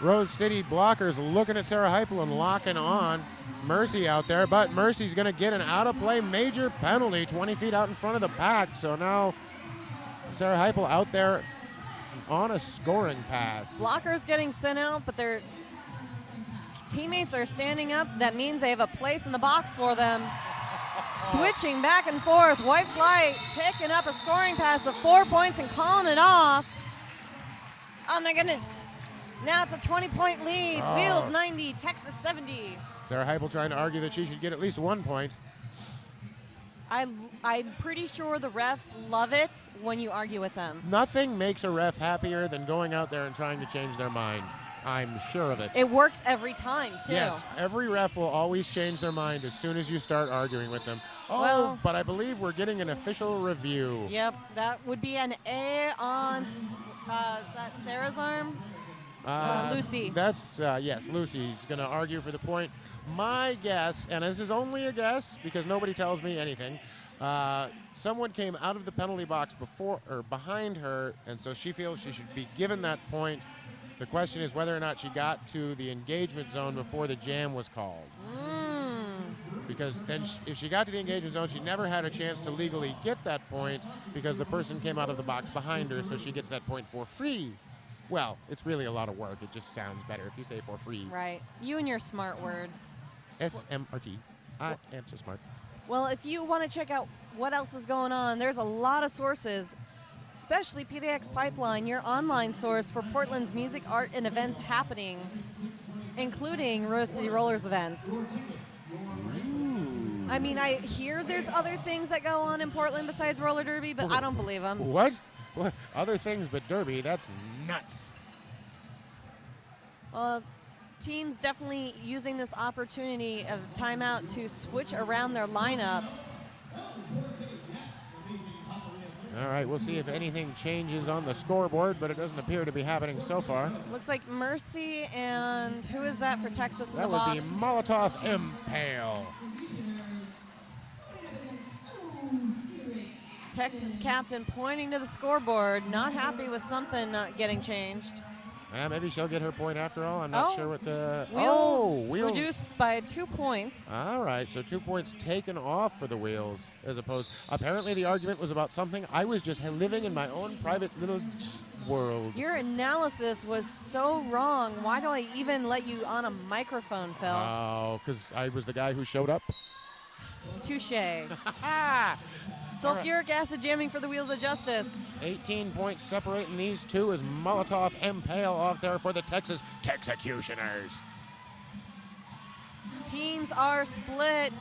Rose City blockers looking at Sarah Heupel and locking on Mercy out there, but Mercy's going to get an out-of-play major penalty 20 feet out in front of the pack. So now Sarah Heupel out there on a scoring pass. Blockers getting sent out, but their teammates are standing up. That means they have a place in the box for them. Switching back and forth. White Flight picking up a scoring pass of 4 points and calling it off. Oh my goodness. Now it's a 20-point lead. Wheels 90, Texas 70. Sarah Heupel trying to argue that she should get at least 1 point. I'm pretty sure the refs love it when you argue with them. Nothing makes a ref happier than going out there and trying to change their mind. I'm sure of it. It works every time, too. Yes, every ref will always change their mind as soon as you start arguing with them. Oh, well, but I believe we're getting an official review. Yep, that would be an A on, is that Sarah's arm? Lucy. That's, yes, Lucy's going to argue for the point. My guess, and this is only a guess because nobody tells me anything, someone came out of the penalty box before or behind her, and so she feels she should be given that point. The question is whether or not she got to the engagement zone before the jam was called. Because then if she got to the engagement zone, she never had a chance to legally get that point because the person came out of the box behind her, so she gets that point for free. Well, it's really a lot of work. It just sounds better if you say for free. Right. You and your smart words. SMRT. I am so smart. Well, if you want to check out what else is going on, there's a lot of sources, especially PDX Pipeline, your online source for Portland's music, art, and events happenings, including Rose City Rollers events. I mean, I hear there's other things that go on in Portland besides roller derby, but I don't believe them. What? What? Other things but derby? That's nuts. Well, teams definitely using this opportunity of timeout to switch around their lineups. All right, we'll see if anything changes on the scoreboard, but it doesn't appear to be happening so far. Looks like Mercy and who is that for Texas in the box? box? That would be Molotov Impale. Texas captain pointing to the scoreboard, not happy with something not getting changed. Maybe she'll get her point after all. I'm not sure what the... Wheels reduced by 2 points. All right, so 2 points taken off for the Wheels as opposed... Apparently the argument was about something. I was just living in my own private little world. Your analysis was so wrong. Why do I even let you on a microphone, Phil? Oh, because I was the guy who showed up? Touché. Sulfuric acid jamming for the Wheels of Justice. 18 points separating these two as Molotov Impale off there for the Texas Texecutioners. Teams are split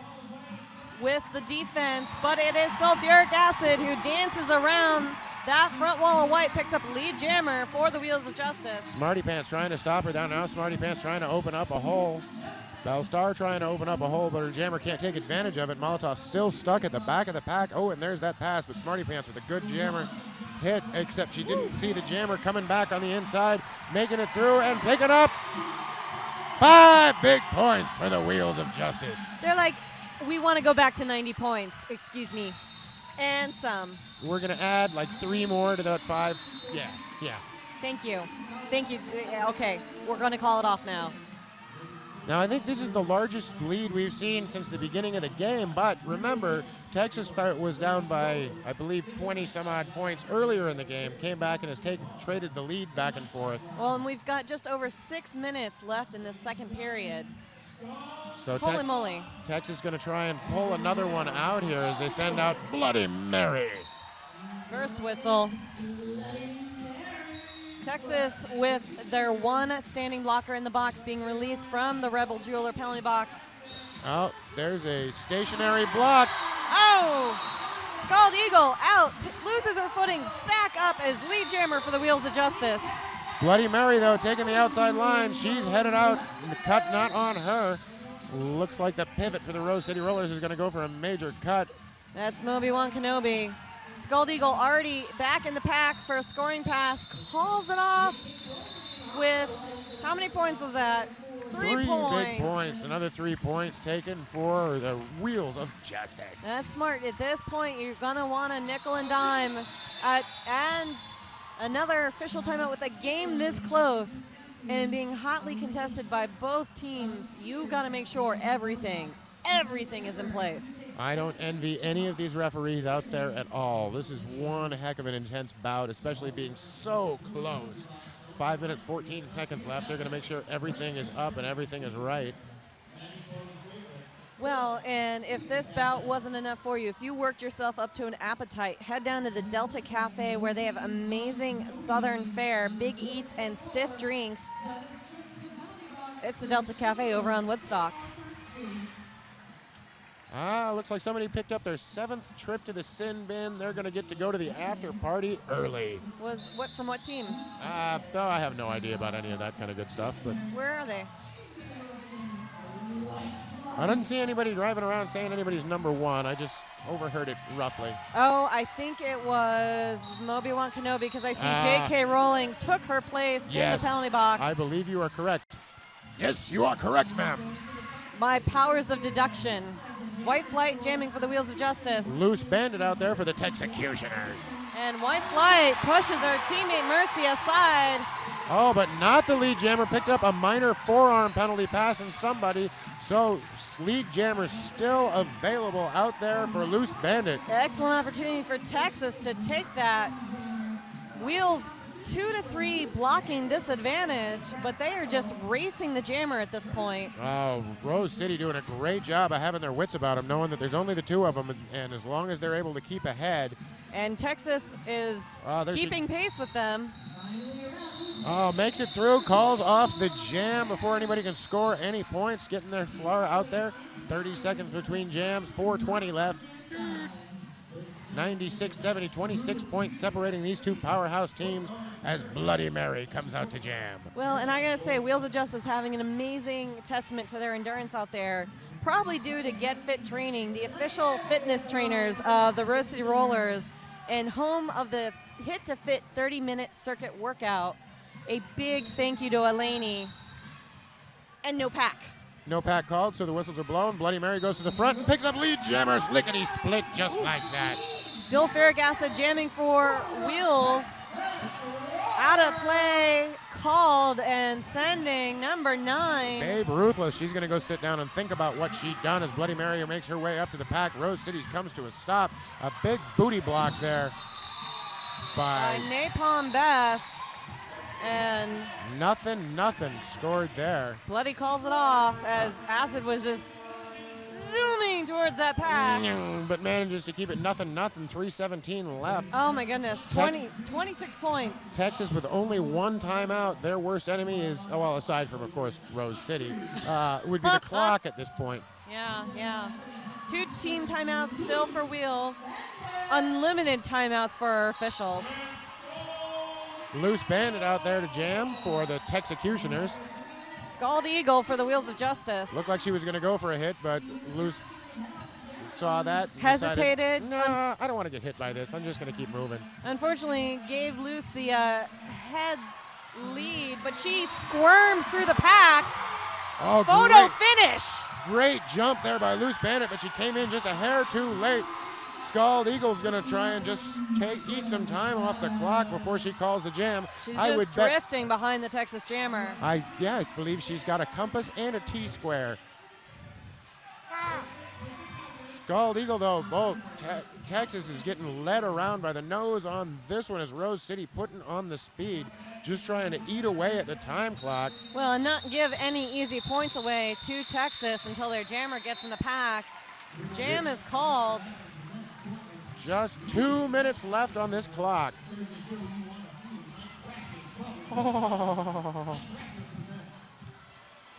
with the defense, but it is Sulfuric Acid who dances around that front wall of white, picks up lead jammer for the Wheels of Justice. Smarty Pants trying to stop her down now. Smarty Pants trying to open up a hole. Bellstar trying to open up a hole, but her jammer can't take advantage of it. Molotov still stuck at the back of the pack. Oh, and there's that pass, but Smarty Pants with a good jammer hit, except she didn't see the jammer coming back on the inside, making it through and picking up 5 big points for the Wheels of Justice. They're like, we want to go back to 90 points, excuse me, and some. We're going to add like 3 more to that 5. Yeah. Thank you. Okay, we're going to call it off now. Now, I think this is the largest lead we've seen since the beginning of the game, but remember, Texas was down by, I believe, 20-some-odd points earlier in the game, came back and has traded the lead back and forth. Well, and we've got just over 6 minutes left in this second period. So Holy moly. Texas is going to try and pull another one out here as they send out Bloody Mary. First whistle. Texas with their one standing blocker in the box being released from the Rebel Jeweler penalty box. Oh, there's a stationary block. Oh! Scald Eagle out, loses her footing, back up as lead jammer for the Wheels of Justice. Bloody Mary, though, taking the outside line. She's headed out. The cut not on her. Looks like the pivot for the Rose City Rollers is going to go for a major cut. That's Moby-Wan Kenobi. Scald Eagle already back in the pack for a scoring pass. Calls it off with, how many points was that? Three points. Big points. Another 3 points taken for the Wheels of Justice. That's smart. At this point, you're going to want a nickel and dime. And another official timeout with a game this close and being hotly contested by both teams. You got to make sure everything is in place. I don't envy any of these referees out there at all. This is one heck of an intense bout, especially being so close. 5 minutes, 14 seconds left. They're going to make sure everything is up and everything is right. Well, and if this bout wasn't enough for you, if you worked yourself up to an appetite, head down to the Delta Cafe where they have amazing Southern fare, big eats, and stiff drinks. It's the Delta Cafe over on Woodstock. Looks like somebody picked up their 7th trip to the sin bin. They're going to get to go to the after party early. From what team? Though I have no idea about any of that kind of good stuff. But where are they? I didn't see anybody driving around saying anybody's number 1. I just overheard it roughly. Oh, I think it was Moby-Wan Kenobi because I see J.K. Rowling took her place in the penalty box. I believe you are correct. Yes, you are correct, ma'am. My powers of deduction. White Flight jamming for the Wheels of Justice. Loose Bandit out there for the Texecutioners. And White Flight pushes her teammate Mercy aside. Oh, but not the lead jammer. Picked up a minor forearm penalty pass on somebody. So lead jammer still available out there for Loose Bandit. Excellent opportunity for Texas to take that. Wheels 2 to 3 blocking disadvantage, but they are just racing the jammer at this point. Oh, Rose City doing a great job of having their wits about them, knowing that there's only the 2 of them, and as long as they're able to keep ahead. And Texas is keeping pace with them. Oh, makes it through, calls off the jam before anybody can score any points, getting their floor out there. 30 seconds between jams, 4:20 left. 96-70, 26 points separating these 2 powerhouse teams as Bloody Mary comes out to jam. Well, and I gotta say, Wheels of Justice having an amazing testament to their endurance out there, probably due to Get Fit Training, the official fitness trainers of the Rose City Rollers and home of the Hit to Fit 30-minute circuit workout. A big thank you to Elaney. And no pack. No pack called, so the whistles are blown. Bloody Mary goes to the front and picks up lead jammers. Lickety-split just like that. Sulfuric acid jamming for Wheels. Out of play, called and sending number 9. Babe Ruthless, she's going to go sit down and think about what she'd done as Bloody Mary makes her way up to the pack. Rose City comes to a stop. A big booty block there by Napalm Beth. And nothing scored there. Bloody calls it off as Acid was just zooming towards that pack. But manages to keep it nothing, 3:17 left. Oh my goodness, 26 points. Texas with only 1 timeout. Their worst enemy is, oh, well, aside from, of course, Rose City, would be the clock at this point. Yeah. 2 team timeouts still for Wheels. Unlimited timeouts for our officials. Loose Bandit out there to jam for the Texecutioners. Scald Eagle for the Wheels of Justice. Looked like she was going to go for a hit, but Loose saw that. Hesitated. No, I don't want to get hit by this. I'm just going to keep moving. Unfortunately, gave Loose the head lead, but she squirms through the pack. Oh, Photo finish. Great jump there by Loose Bandit, but she came in just a hair too late. Scald Eagle's going to try and just eat some time off the clock before she calls the jam. She's just drifting behind the Texas Jammer. I believe she's got a compass and a T-square. Scald Eagle, though, Texas is getting led around by the nose on this one as Rose City putting on the speed, just trying to eat away at the time clock. Well, and not give any easy points away to Texas until their jammer gets in the pack. Jam is called. Just 2 minutes left on this clock. Oh.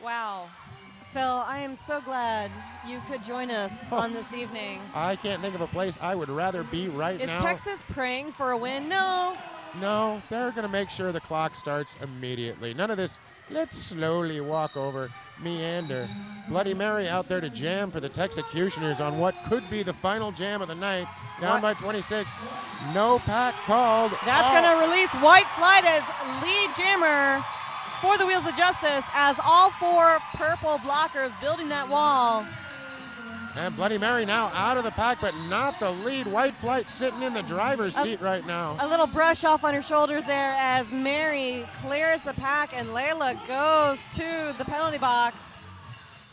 Wow. Phil, I am so glad you could join us on this evening. I can't think of a place I would rather be right now. Is Texas praying for a win? No. No, they're going to make sure the clock starts immediately. None of this, let's slowly walk over, meander. Bloody Mary out there to jam for the Texecutioners on what could be the final jam of the night. Down by 26. No pack called. That's going to release White Flight as lead jammer for the Wheels of Justice as all 4 purple blockers building that wall. And Bloody Mary now out of the pack, but not the lead. White Flight sitting in the driver's seat right now. A little brush off on her shoulders there as Mary clears the pack and Layla goes to the penalty box.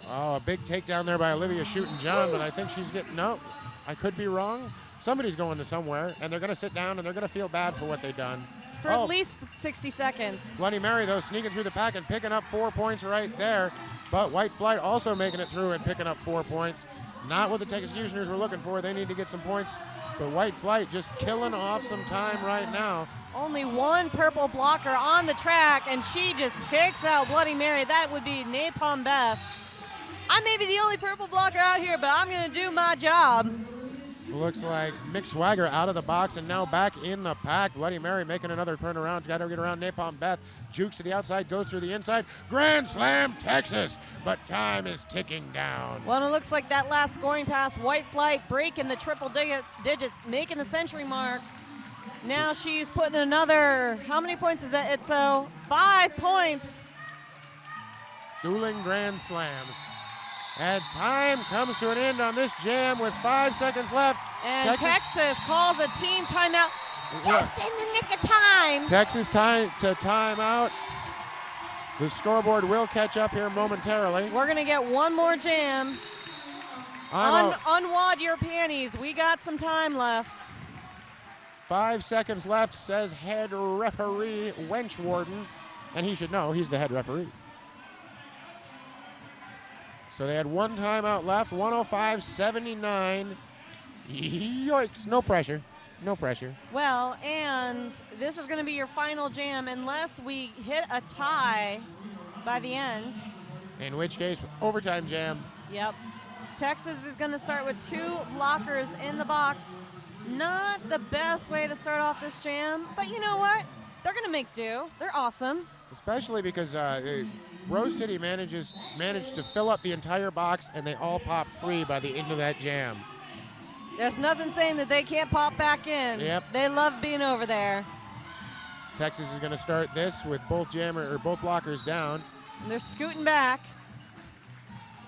Oh, a big takedown there by Olivia Shootin' John, but I think she's getting, no, I could be wrong. Somebody's going to somewhere, and they're going to sit down, and they're going to feel bad for what they've done. For at least 60 seconds. Bloody Mary, though, sneaking through the pack and picking up 4 points right there. But White Flight also making it through and picking up 4 points. Not what the Texecutioners were looking for. They need to get some points. But White Flight just killing off some time right now. Only 1 purple blocker on the track, and she just takes out Bloody Mary. That would be Napalm Beth. I may be the only purple blocker out here, but I'm going to do my job. Looks like Mick Swagger out of the box and now back in the pack. Bloody Mary making another turnaround. Got to get around Napalm Beth. Jukes to the outside, goes through the inside. Grand Slam, Texas. But time is ticking down. Well, it looks like that last scoring pass, White Flight breaking the triple digits, making the century mark. Now she's putting another, how many points is that, Itzo? 5 points. Dueling Grand Slams. And time comes to an end on this jam with 5 seconds left. And Texas calls a team timeout just in the nick of time. Texas time to timeout. The scoreboard will catch up here momentarily. We're going to get one more jam. Unwad your panties. We got some time left. 5 seconds left, says head referee Wenchwarden. And he should know, he's the head referee. So they had 1 timeout left, 105-79. Yikes, no pressure, no pressure. Well, and this is going to be your final jam unless we hit a tie by the end. In which case, overtime jam. Yep. Texas is going to start with 2 blockers in the box. Not the best way to start off this jam, but you know what? They're going to make do. They're awesome. Especially because Rose City managed to fill up the entire box, and they all pop free by the end of that jam. There's nothing saying that they can't pop back in. Yep. They love being over there. Texas is going to start this with both blockers down. And they're scooting back.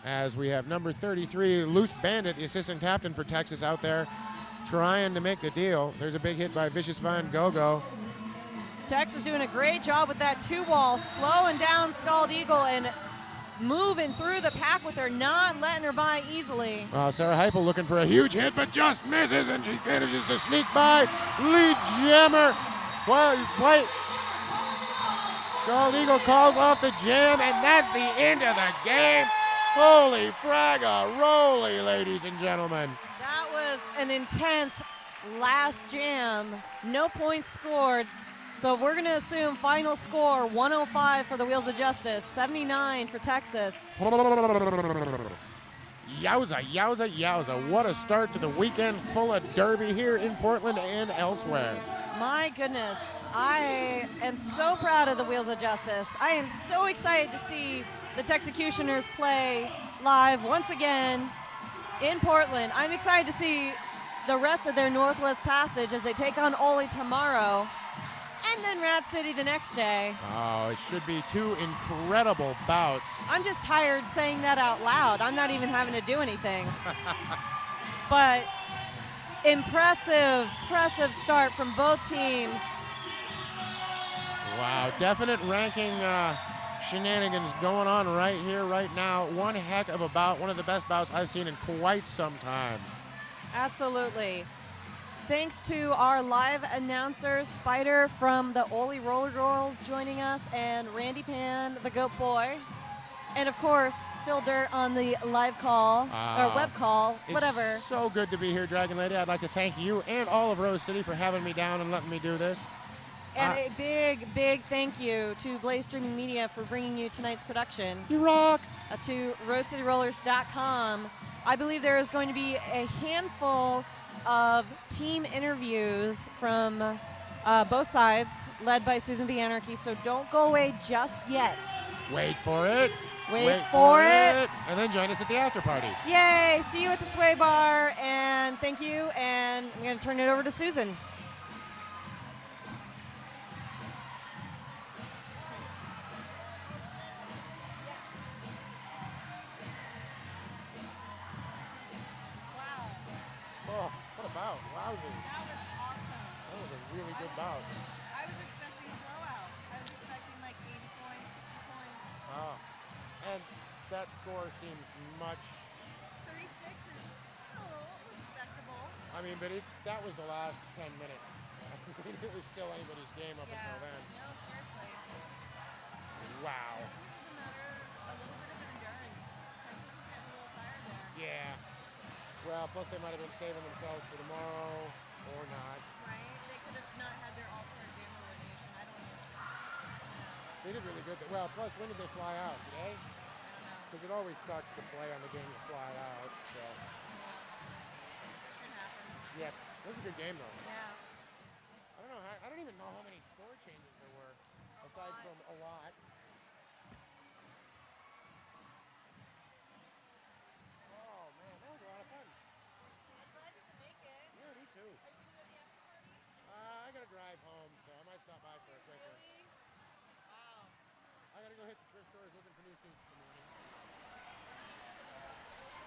As we have number 33, Loose Bandit, the assistant captain for Texas, out there trying to make the deal. There's a big hit by Vicious Van Gogo. Texas doing a great job with that 2-wall, slowing down Scald Eagle and moving through the pack with her, not letting her by easily. Sarah Heupel looking for a huge hit, but just misses, and she manages to sneak by. Lead jammer. White. Scald Eagle calls off the jam, and that's the end of the game. Holy frag-a-roly, ladies and gentlemen. That was an intense last jam. No points scored. So we're going to assume final score 105 for the Wheels of Justice, 79 for Texas. Yowza, yowza, yowza. What a start to the weekend, full of derby here in Portland and elsewhere. My goodness, I am so proud of the Wheels of Justice. I am so excited to see the Texecutioners play live once again in Portland. I'm excited to see the rest of their Northwest Passage as they take on Ole tomorrow. And then Rat City the next day. Oh, it should be 2 incredible bouts. I'm just tired saying that out loud. I'm not even having to do anything. But impressive start from both teams. Wow, definite ranking shenanigans going on right here, right now. One heck of a bout, one of the best bouts I've seen in quite some time. Absolutely. Thanks to our live announcers, Spider from the Ole Rollergirls joining us, and Randy Pan, the Goat Boy. And of course, Phil Dirt on the live call, or web call, whatever. It's so good to be here, Dragon Lady. I'd like to thank you and all of Rose City for having me down and letting me do this. And a big, big thank you to Blaze Streaming Media for bringing you tonight's production. You rock. To RoseCityRollers.com. I believe there is going to be a handful of team interviews from both sides, led by Susan B. Anarchy, so don't go away just yet. Wait for it. Wait for it. And then join us at the after party. Yay! See you at the Sway Bar, and thank you, and I'm going to turn it over to Susan. Oh, what a bout. Wowzers. That was awesome. That was a really good bout. I was expecting a blowout. I was expecting like 80 points, 60 points. Oh. And that score seems much. 36 is still respectable. I mean, but that was the last 10 minutes. I mean, it was still anybody's game up until then. No, seriously. Wow. I think it was a matter, a little bit of endurance. Texas was getting a little tired there. Yeah. Well, plus they might have been saving themselves for tomorrow or not. Right? They could have not had their all-star jammer rotation. I don't know. They did really good. Well, plus, when did they fly out? Today? I don't know. Because it always sucks to play on the game to fly out. So, Shit happens. yeah, it was a good game though. Yeah. I don't know. I don't even know how many score changes there were, aside from a lot. Oh man, that was a lot of fun. I'm glad you could make it. Yeah, me too. Are you at the after party? I gotta drive home, so I might stop by for a quicker. Really? Wow. I gotta go hit the thrift stores looking for new suits in the morning.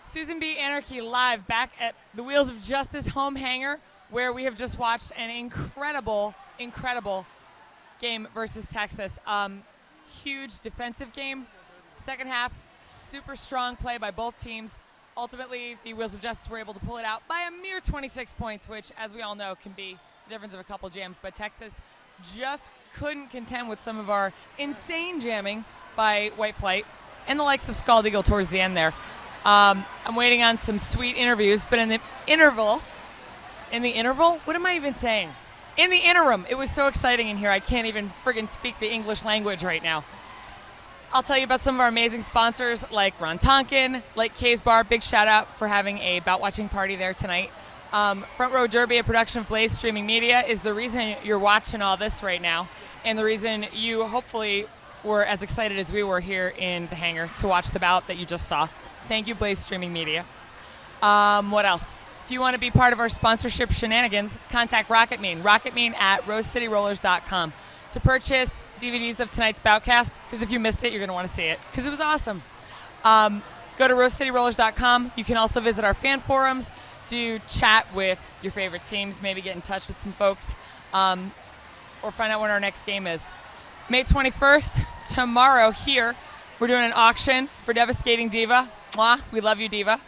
Susan B. Anarchy live back at the Wheels of Justice home hangar, where we have just watched an incredible, incredible game versus Texas. Huge defensive game. Second half, super strong play by both teams. Ultimately, the Wheels of Justice were able to pull it out by a mere 26 points, which, as we all know, can be the difference of a couple jams. But Texas just couldn't contend with some of our insane jamming by White Flight and the likes of Scald Eagle towards the end there. I'm waiting on some sweet interviews, but in the interval, what am I even saying? In the interim, it was so exciting in here, I can't even friggin' speak the English language right now. I'll tell you about some of our amazing sponsors like Ron Tonkin, like Kay's Bar. Big shout out for having a bout watching party there tonight. Front Row Derby, a production of Blaze Streaming Media, is the reason you're watching all this right now, and the reason you hopefully were as excited as we were here in the hangar to watch the bout that you just saw. Thank you, Blaze Streaming Media. What else? If you want to be part of our sponsorship shenanigans, contact Rocketmean at RoseCityRollers.com to purchase DVDs of tonight's boutcast, because if you missed it, you're going to want to see it, because it was awesome. Go to RoseCityRollers.com. You can also visit our fan forums, do chat with your favorite teams, maybe get in touch with some folks, or find out when our next game is. May 21st, tomorrow here, we're doing an auction for Devastating Diva. Mwah, we love you, Diva.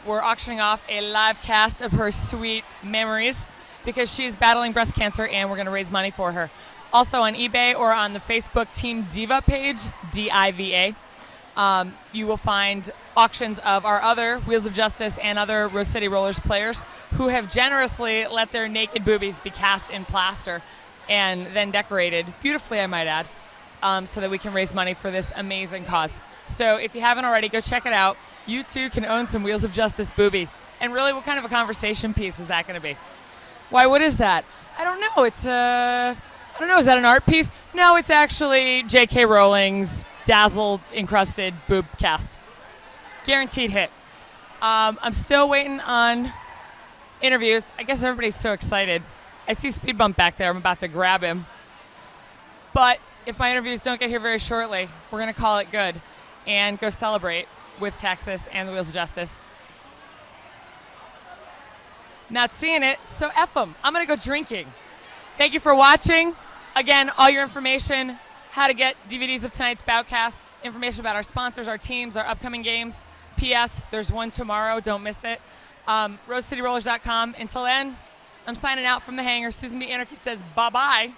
We're auctioning off a live cast of her sweet memories because she's battling breast cancer, and we're going to raise money for her. Also on eBay or on the Facebook Team Diva page, DIVA, you will find auctions of our other Wheels of Justice and other Rose City Rollers players who have generously let their naked boobies be cast in plaster and then decorated, beautifully I might add, so that we can raise money for this amazing cause. So if you haven't already, go check it out. You too can own some Wheels of Justice booby. And really, what kind of a conversation piece is that going to be? Why, what is that? I don't know. It's I don't know. Is that an art piece? No, it's actually J.K. Rowling's dazzle-encrusted boob cast. Guaranteed hit. I'm still waiting on interviews. I guess everybody's so excited. I see Speed Bump back there. I'm about to grab him. But if my interviews don't get here very shortly, we're going to call it good and go celebrate with Texas and the Wheels of Justice. Not seeing it, so F them. I'm going to go drinking. Thank you for watching. Again, all your information, how to get DVDs of tonight's boutcast, information about our sponsors, our teams, our upcoming games. P.S. There's one tomorrow. Don't miss it. RoseCityRollers.com. Until then, I'm signing out from the hangar. Susan B. Anarchy says bye-bye.